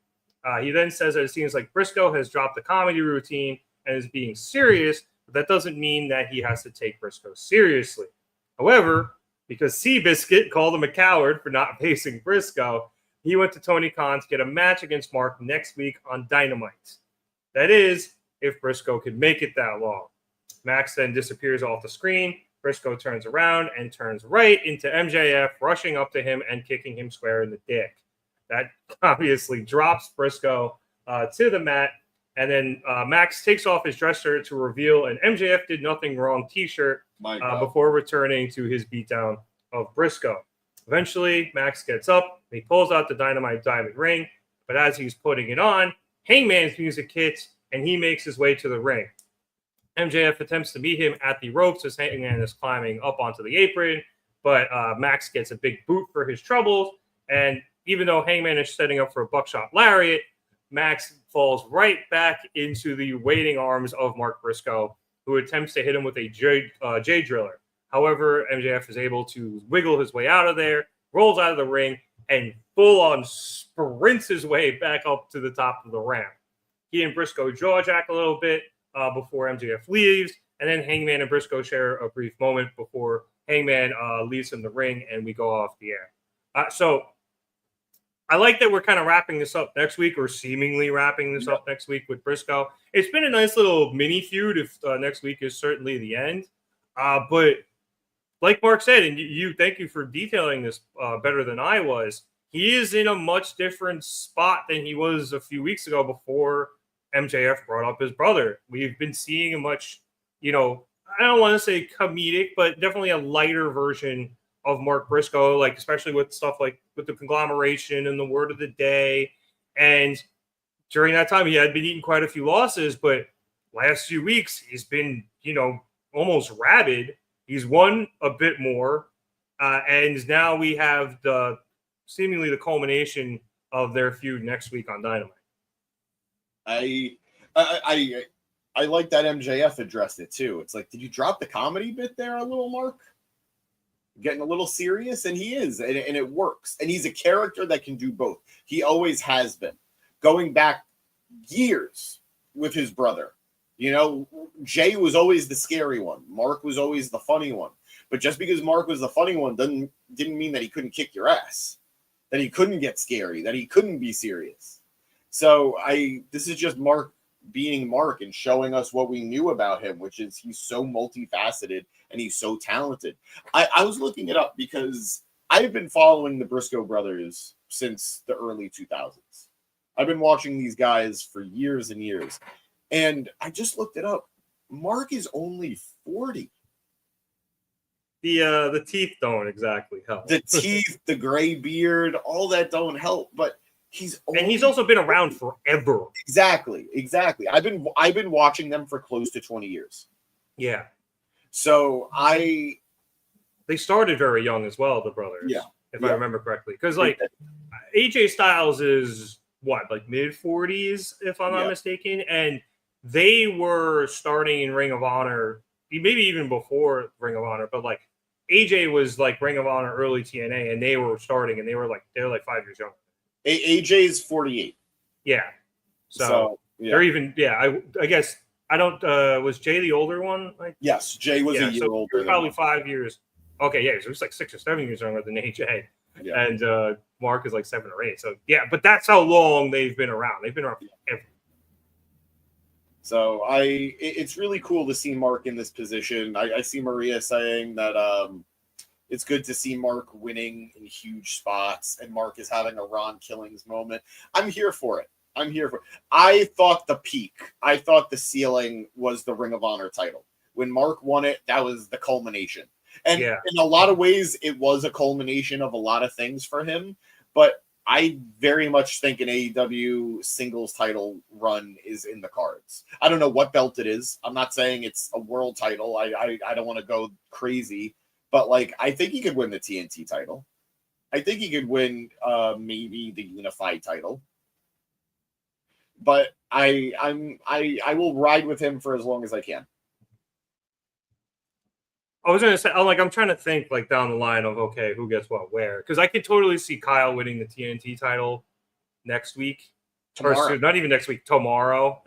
He then says that it seems like Briscoe has dropped the comedy routine and is being serious, but that doesn't mean that he has to take Briscoe seriously. However, because Seabiscuit called him a coward for not facing Briscoe, he went to Tony Khan to get a match against Mark next week on Dynamite. That is, if Briscoe could make it that long. Max then disappears off the screen. Briscoe turns around and turns right into MJF, rushing up to him and kicking him square in the dick. That obviously drops Briscoe to the mat. And then Max takes off his dress shirt to reveal an MJF did nothing wrong t-shirt before returning to his beatdown of Briscoe. Eventually, Max gets up. He pulls out the Dynamite diamond ring. But as he's putting it on, Hangman's music hits, and he makes his way to the ring. MJF attempts to meet him at the ropes as Hangman is climbing up onto the apron. But Max gets a big boot for his troubles. And even though Hangman is setting up for a buckshot lariat, Max falls right back into the waiting arms of Mark Briscoe, who attempts to hit him with a J driller. However, MJF is able to wiggle his way out of there, rolls out of the ring, and full-on sprints his way back up to the top of the ramp. He and Briscoe jaw-jack a little bit before MJF leaves, and then Hangman and Briscoe share a brief moment before Hangman leaves from the ring, and we go off the air. So I like that we're kind of wrapping this up next week, or seemingly wrapping this up next week with Briscoe. It's been a nice little mini feud if next week is certainly the end. But like Mark said, and you thank you for detailing this better than I was, he is in a much different spot than he was a few weeks ago before MJF brought up his brother. We've been seeing a much, I don't want to say comedic, but definitely a lighter version of Mark Briscoe, especially with stuff like with the conglomeration and the word of the day. And during that time, he had been eating quite a few losses, but last few weeks, he's been, almost rabid. He's won a bit more. And now we have seemingly the culmination of their feud next week on Dynamite. I like that MJF addressed it too. It's like, did you drop the comedy bit there a little, Mark? Getting a little serious, and he is, and it works. And he's a character that can do both. He always has been, going back years with his brother. Jay was always the scary one. Mark was always the funny one. But just because Mark was the funny one didn't mean that he couldn't kick your ass, that he couldn't get scary, that he couldn't be serious. So this is just Mark being Mark and showing us what we knew about him, which is he's so multifaceted and he's so talented. I was looking it up because I've been following the Briscoe brothers since the early 2000s. I've been watching these guys for years and years. And I just looked it up. Mark is only 40. The teeth don't exactly help. The teeth, the gray beard, all that don't help. But he's also been around forever. Exactly. I've been watching them for close to 20 years. Yeah. So they started very young as well, the brothers. Yeah. If I remember correctly. Because AJ Styles is mid 40s, if I'm not mistaken. And they were starting in Ring of Honor, maybe even before Ring of Honor, but like AJ was like Ring of Honor early TNA, and they were starting, and they were like 5 years younger. AJ's 48. Yeah, So yeah. they're even. Yeah, I guess I don't. Was Jay the older one? Like, Yes, Jay was a year older. He was probably 5 years. Okay, yeah, so he was like 6 or 7 years younger than AJ, and Mark is like 7 or 8. So yeah, but that's how long they've been around. They've been around forever. So it's really cool to see Mark in this position. I see Maria saying that it's good to see Mark winning in huge spots, and Mark is having a Ron Killings moment. I'm here for it. I thought the peak, I thought the ceiling was the Ring of Honor title. When Mark won it, that was the culmination. And in a lot of ways, it was a culmination of a lot of things for him. But I very much think an AEW singles title run is in the cards. I don't know what belt it is. I'm not saying it's a world title. I don't want to go crazy, but like I think he could win the TNT title. I think he could win maybe the unified title. But I will ride with him for as long as I can. I was gonna say, I'm trying to think like down the line of okay, who gets what where, because I could totally see Kyle winning the TNT title next week, or not even next week, tomorrow.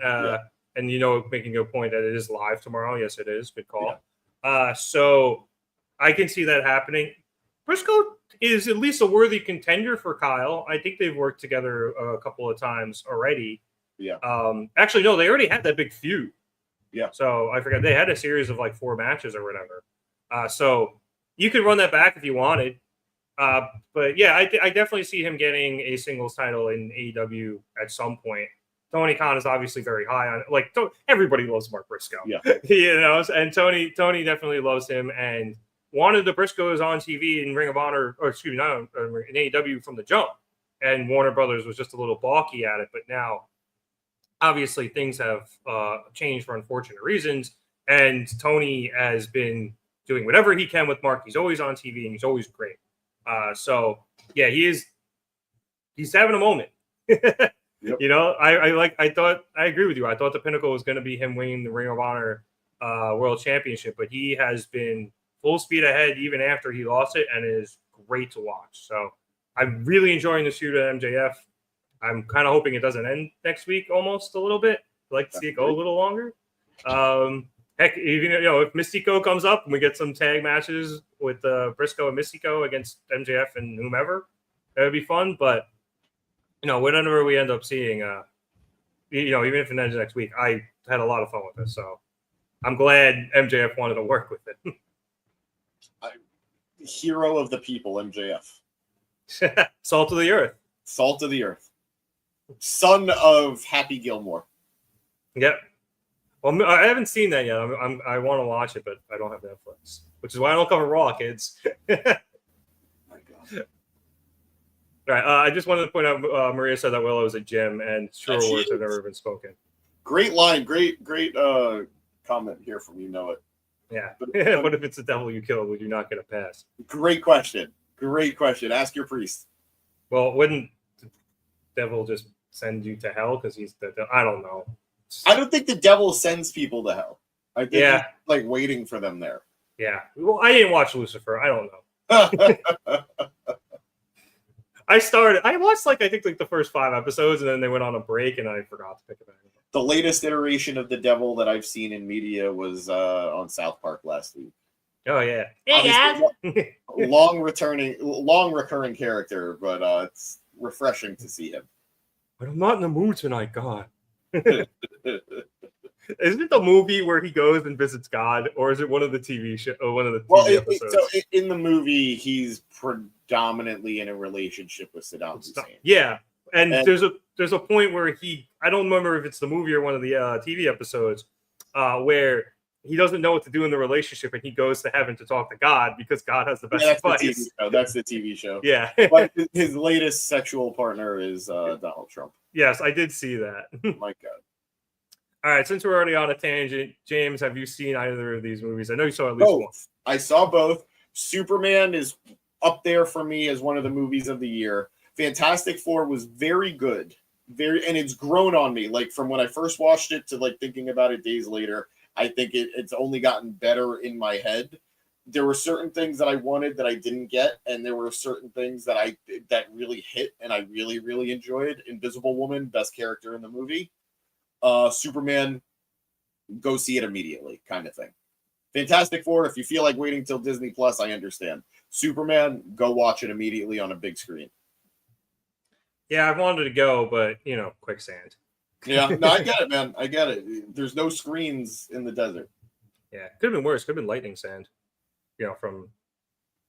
And making a point that it is live tomorrow. Yes, it is. Good call. Yeah. So I can see that happening. Briscoe is at least a worthy contender for Kyle. I think they've worked together a couple of times already. Yeah. Actually, no, they already had that big feud. Yeah. So I forgot they had a series of like 4 matches or whatever. So you could run that back if you wanted. But yeah, I definitely see him getting a singles title in AEW at some point. Tony Khan is obviously very high on it. Like everybody loves Mark Briscoe. Yeah. And Tony definitely loves him and wanted the Briscoes on TV in Ring of Honor, or excuse me, not in AEW from the jump. And Warner Brothers was just a little balky at it, but now obviously things have changed for unfortunate reasons. And Tony has been doing whatever he can with Mark. He's always on TV and he's always great. So yeah, he's having a moment. Yep. I agree with you. I thought the pinnacle was going to be him winning the Ring of Honor World Championship, but he has been full speed ahead even after he lost it, and it is great to watch. So I'm really enjoying the shoot at MJF. I'm kind of hoping it doesn't end next week almost a little bit. I'd like to see it go a little longer. Heck, even if Mystico comes up and we get some tag matches with Briscoe and Mystico against MJF and whomever, that would be fun. But whatever we end up seeing, even if it ends next week, I had a lot of fun with it. So I'm glad MJF wanted to work with it. Hero of the people, MJF. Salt of the earth. Salt of the earth. Son of Happy Gilmore. Yep. Well, I haven't seen that yet. I want to watch it, but I don't have Netflix, which is why I don't cover Raw, kids. My God. All right. I just wanted to point out Maria said that Willow is a gem, and truer words have never been spoken. Great line. Great comment here from you, Know It. Yeah. What if it's the devil you killed? Would you not get a pass? Great question. Ask your priest. Well, wouldn't the devil just send you to hell because he's the devil? I don't know. I don't think the devil sends people to hell. I think he's like waiting for them there. Yeah. Well, I didn't watch Lucifer. I don't know. I watched I think the first 5 episodes, and then they went on a break, and I forgot to pick it back up. The latest iteration of the devil that I've seen in media was on South Park last week. Oh yeah. Hey guys. long recurring character, but it's refreshing to see him. But I'm not in the mood tonight, God. Isn't it the movie where he goes and visits God, or is it one of the TV show or one of the TV episodes? So in the movie, he's predominantly in a relationship with Saddam Hussein. Yeah, and there's a point where I don't remember if it's the movie or one of the TV episodes where he doesn't know what to do in the relationship, and he goes to heaven to talk to God because God has the best advice. That's the TV show. Yeah, but his latest sexual partner is Donald Trump. Yes, I did see that. My God. All right, since we're already on a tangent, James, have you seen either of these movies? I know you saw at least one. I saw both. Superman is up there for me as one of the movies of the year. Fantastic Four was very good. And it's grown on me. Like from when I first watched it to thinking about it days later. I think it's only gotten better in my head. There were certain things that I wanted that I didn't get, and there were certain things that really hit and I really, really enjoyed. Invisible Woman, best character in the movie. Superman, go see it immediately, kind of thing. Fantastic Four, if you feel like waiting till Disney Plus, I understand. Superman, go watch it immediately on a big screen. Yeah, I wanted to go, but quicksand. Yeah, no, I get it, man. I get it. There's no screens in the desert. Yeah, could have been worse. Could have been lightning sand. From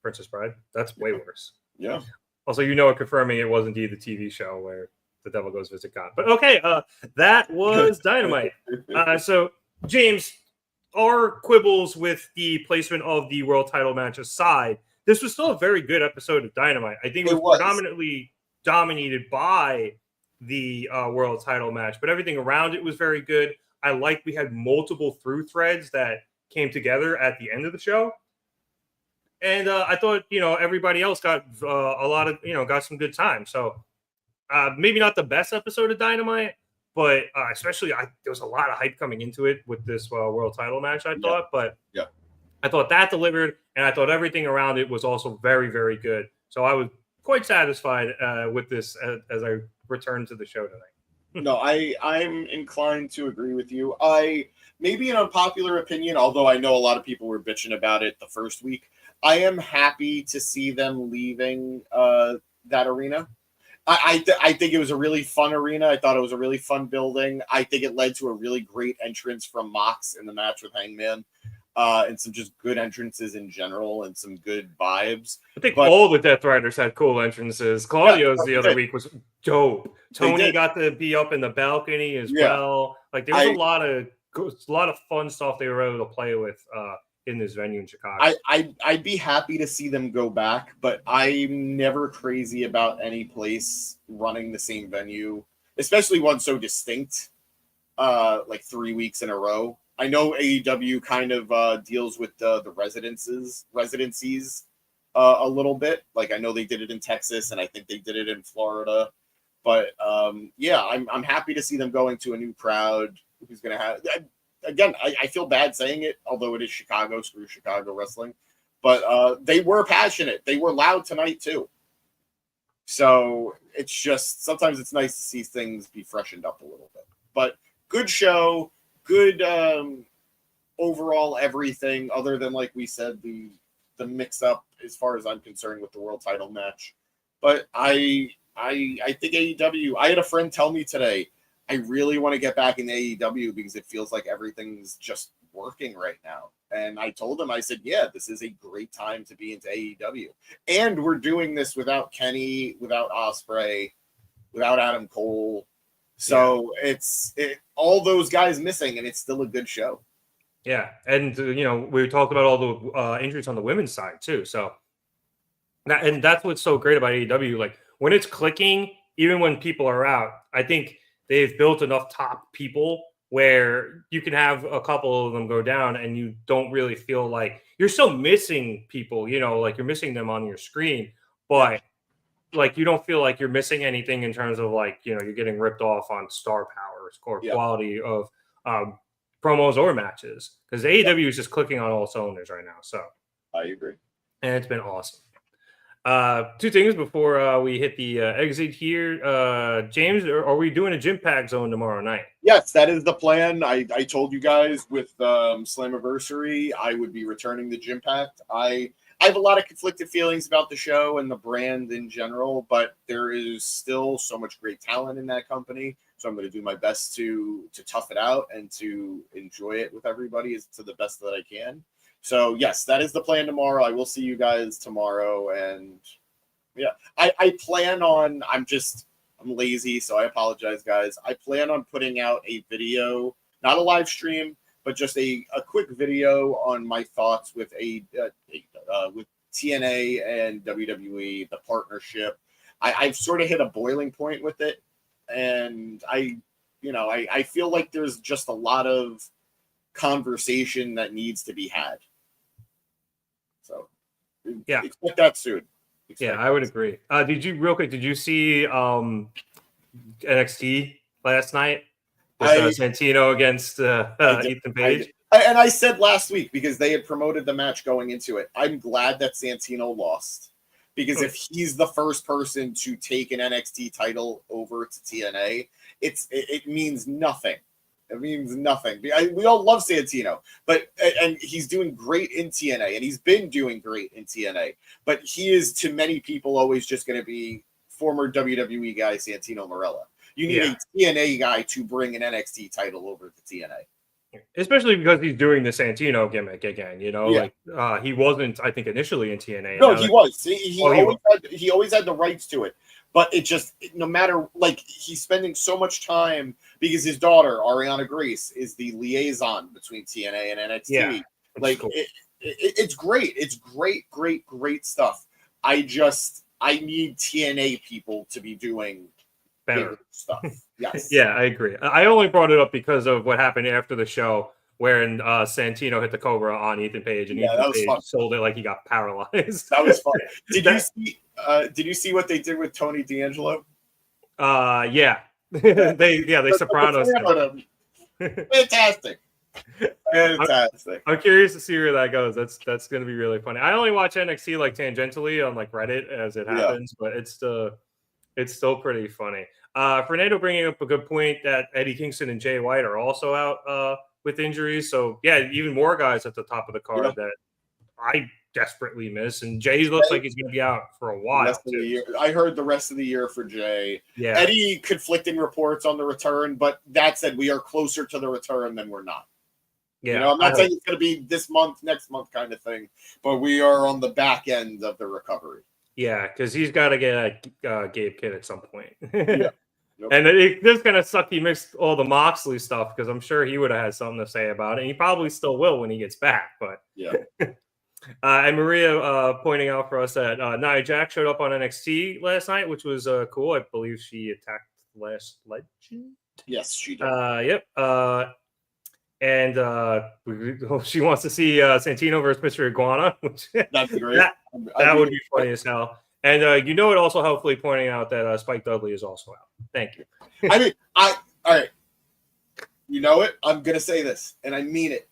Princess Bride. That's way worse. Yeah. Also, confirming it was indeed the TV show where the devil goes visit God. But okay, that was Dynamite. So, James, our quibbles with the placement of the world title match aside, this was still a very good episode of Dynamite. I think it was predominantly dominated by the world title match, but everything around it was very good. I liked we had multiple through threads that came together at the end of the show. And I thought, everybody else got a lot of, got some good time. So maybe not the best episode of Dynamite, but especially there was a lot of hype coming into it with this world title match, I thought. But I thought that delivered, and I thought everything around it was also very, very good. So I was quite satisfied with this as I returned to the show tonight. No, I'm inclined to agree with you. Maybe an unpopular opinion, although I know a lot of people were bitching about it the first week. I am happy to see them leaving that arena. I think it was a really fun arena. I thought it was a really fun building. I think it led to a really great entrance from Mox in the match with Hangman, and some just good entrances in general and some good vibes. I think all the Death Riders had cool entrances. Claudio's the other week was dope. Toni got to be up in the balcony as well. Like there was a lot of fun stuff they were able to play with in this venue in Chicago. I'd be happy to see them go back, but I'm never crazy about any place running the same venue, especially one so distinct, like 3 weeks in a row. I know AEW kind of deals with the residencies a little bit. Like I know they did it in Texas, and I think they did it in Florida. But I'm happy to see them going to a new crowd who's going to have. Again, I feel bad saying it, although it is Chicago, screw Chicago wrestling. But they were passionate. They were loud tonight, too. So it's just, sometimes it's nice to see things be freshened up a little bit. But good show, good overall everything, other than, like we said, the mix-up as far as I'm concerned with the world title match. But I think AEW, I had a friend tell me today, I really want to get back in AEW because it feels like everything's just working right now. And I told him, I said, yeah, this is a great time to be into AEW. And we're doing this without Kenny, without Ospreay, without Adam Cole. So it's all those guys missing, and it's still a good show. Yeah. And, we talked about all the injuries on the women's side, too. So, and that's what's so great about AEW. Like, when it's clicking, even when people are out, I think they've built enough top people where you can have a couple of them go down and you don't really feel like you're still missing people, like you're missing them on your screen, but like you don't feel like you're missing anything in terms of like, you're getting ripped off on star power or quality of promos or matches, because AEW is just clicking on all cylinders right now. So I agree. And it's been awesome. Two things before we hit the exit here. James, are we doing a gym pack zone tomorrow night? Yes, that is the plan. I told you guys with Slammiversary, I would be returning the gym pack. I have a lot of conflicted feelings about the show and the brand in general, but there is still so much great talent in that company. So I'm going to do my best to tough it out and to enjoy it with everybody to the best that I can. So yes, that is the plan tomorrow. I will see you guys tomorrow. And yeah, I plan on, I'm lazy, so I apologize, guys. I plan on putting out a video, not a live stream, but just a quick video on my thoughts with with TNA and WWE, the partnership. I've sort of hit a boiling point with it. And I feel like there's just a lot of conversation that needs to be had. So expect that soon. I would agree. Did you see NXT last night? Santino against Ethan Page? And I said last week, because they had promoted the match going into it, I'm glad that Santino lost. Because if he's the first person to take an NXT title over to TNA, it means nothing. It means nothing. We all love Santino, and he's doing great in TNA, and he's been doing great in TNA. But he is, to many people, always just going to be former WWE guy Santino Marella. You need a TNA guy to bring an NXT title over to TNA. Especially because he's doing the Santino gimmick again, like he wasn't, I think, initially in TNA. No, he was. He always had the rights to it, but it just, no matter, like, he's spending so much time because his daughter Ariana Grace is the liaison between TNA and NXT. Yeah, like cool. It's great. It's great stuff. I need TNA people to be doing better stuff. Yes. Yeah, I agree. I only brought it up because of what happened after the show, wherein Santino hit the Cobra on Ethan Page, and Ethan Page sold it like he got paralyzed. That was fun. Did you see what they did with Tony D'Angelo? Yeah. they Sopranos. Fantastic. Fantastic. I'm curious to see where that goes. That's going to be really funny. I only watch NXT like tangentially on like Reddit as it happens, but it's still pretty funny. Fernando bringing up a good point that Eddie Kingston and Jay White are also out with injuries. So, yeah, even more guys at the top of the card that I desperately miss. And Jay looks like he's going to be out for a while. I heard the rest of the year for Jay. Yeah. Eddie, conflicting reports on the return, but that said, we are closer to the return than we're not. Yeah, I'm not saying it's going to be this month, next month kind of thing, but we are on the back end of the recovery. Yeah, because he's got to get a Gabe Kidd at some point. Yeah. Yep. And it just kind of sucked he missed all the Moxley stuff, because I'm sure he would have had something to say about it. And he probably still will when he gets back. But yeah. And Maria pointing out for us that Nia Jax showed up on NXT last night, which was cool. I believe she attacked Last Legend. Yes, she did. Yep. And she wants to see Santino versus Mr. Iguana, which that's great. that would be funny as hell. And it also helpfully pointing out that Spike Dudley is also out. Thank you. I mean, all right. You know it. I'm gonna say this, and I mean it.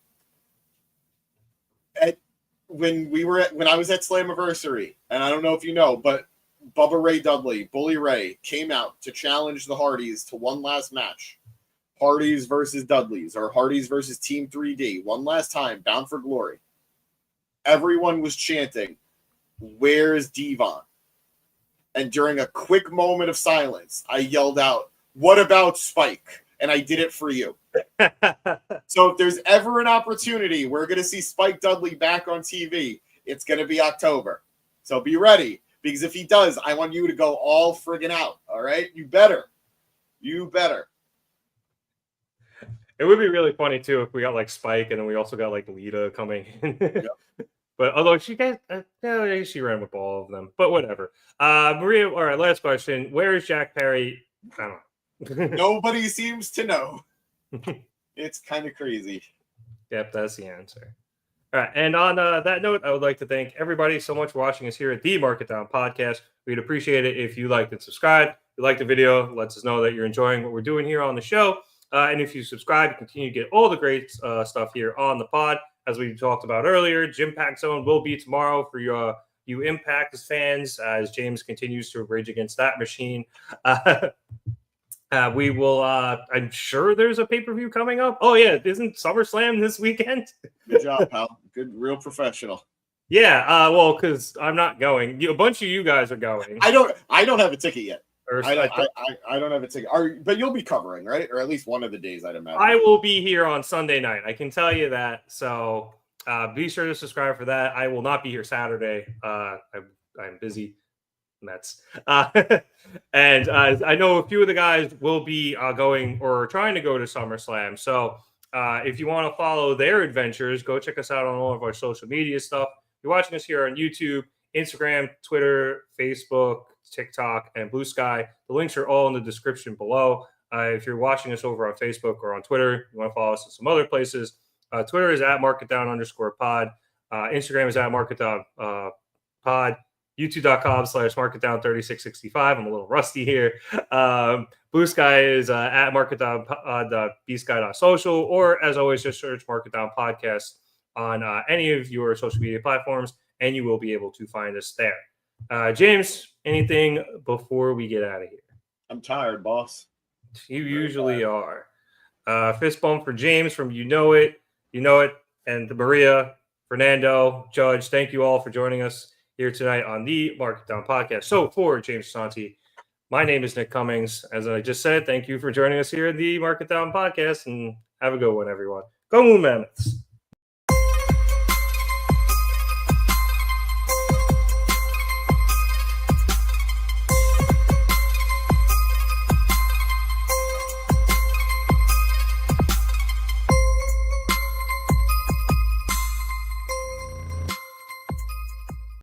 When I was at Slammiversary, and I don't know if you know, but Bubba Ray Dudley, Bully Ray, came out to challenge the Hardys to one last match. Hardys versus Dudleys, or Hardys versus Team 3D, one last time, Bound for Glory. Everyone was chanting, "Where's Devon?" And during a quick moment of silence, I yelled out, "What about Spike?" And I did it for you. So if there's ever an opportunity, we're going to see Spike Dudley back on TV, it's going to be October. So be ready, because if he does, I want you to go all friggin' out. All right? You better. It would be really funny too if we got like Spike, and then we also got like Lita coming in. Yep. But although she ran with all of them, but whatever. Maria, all right, last question. Where is Jack Perry? I don't know. Nobody seems to know. It's kind of crazy. Yep, that's the answer. All right, and on that note, I would like to thank everybody so much for watching us here at the Market Down Podcast. We'd appreciate it if you liked and subscribed. If you liked the video, it lets us know that you're enjoying what we're doing here on the show. And if you subscribe, you continue to get all the great stuff here on the pod. As we talked about earlier, Gym Pack Zone will be tomorrow for you Impact fans, as James continues to rage against that machine. We will, I'm sure there's a pay-per-view coming up. Oh, yeah. Isn't SummerSlam this weekend? Good job, pal. Good, real professional. Yeah. Well, because I'm not going. A bunch of you guys are going. I don't have a ticket yet. I don't have a ticket. But you'll be covering, right? Or at least one of the days, I'd imagine. I will be here on Sunday night. I can tell you that. So be sure to subscribe for that. I will not be here Saturday. I'm busy. Mets. And I know a few of the guys will be going or trying to go to SummerSlam. So if you want to follow their adventures, go check us out on all of our social media stuff. If you're watching us here on YouTube, Instagram, Twitter, Facebook, TikTok, and Blue Sky. The links are all in the description below. If you're watching us over on Facebook or on Twitter, you want to follow us in some other places. Twitter is @marketdown_pod. Instagram is @marketdown pod. YouTube.com/marketdown3665. I'm a little rusty here. Blue Sky is at marketdown.bsky.social, or as always, just search Marketdown Podcast on any of your social media platforms, and you will be able to find us there. James, anything before we get out of here? I'm tired, boss. You usually are. Fist bump for James from You Know It, and Maria, Fernando, Judge. Thank you all for joining us here tonight on the Market Down Podcast. So for James Santi, my name is Nick Cummings. As I just said, thank you for joining us here in the Market Down Podcast, and have a good one, everyone. Go Moon Mammoths.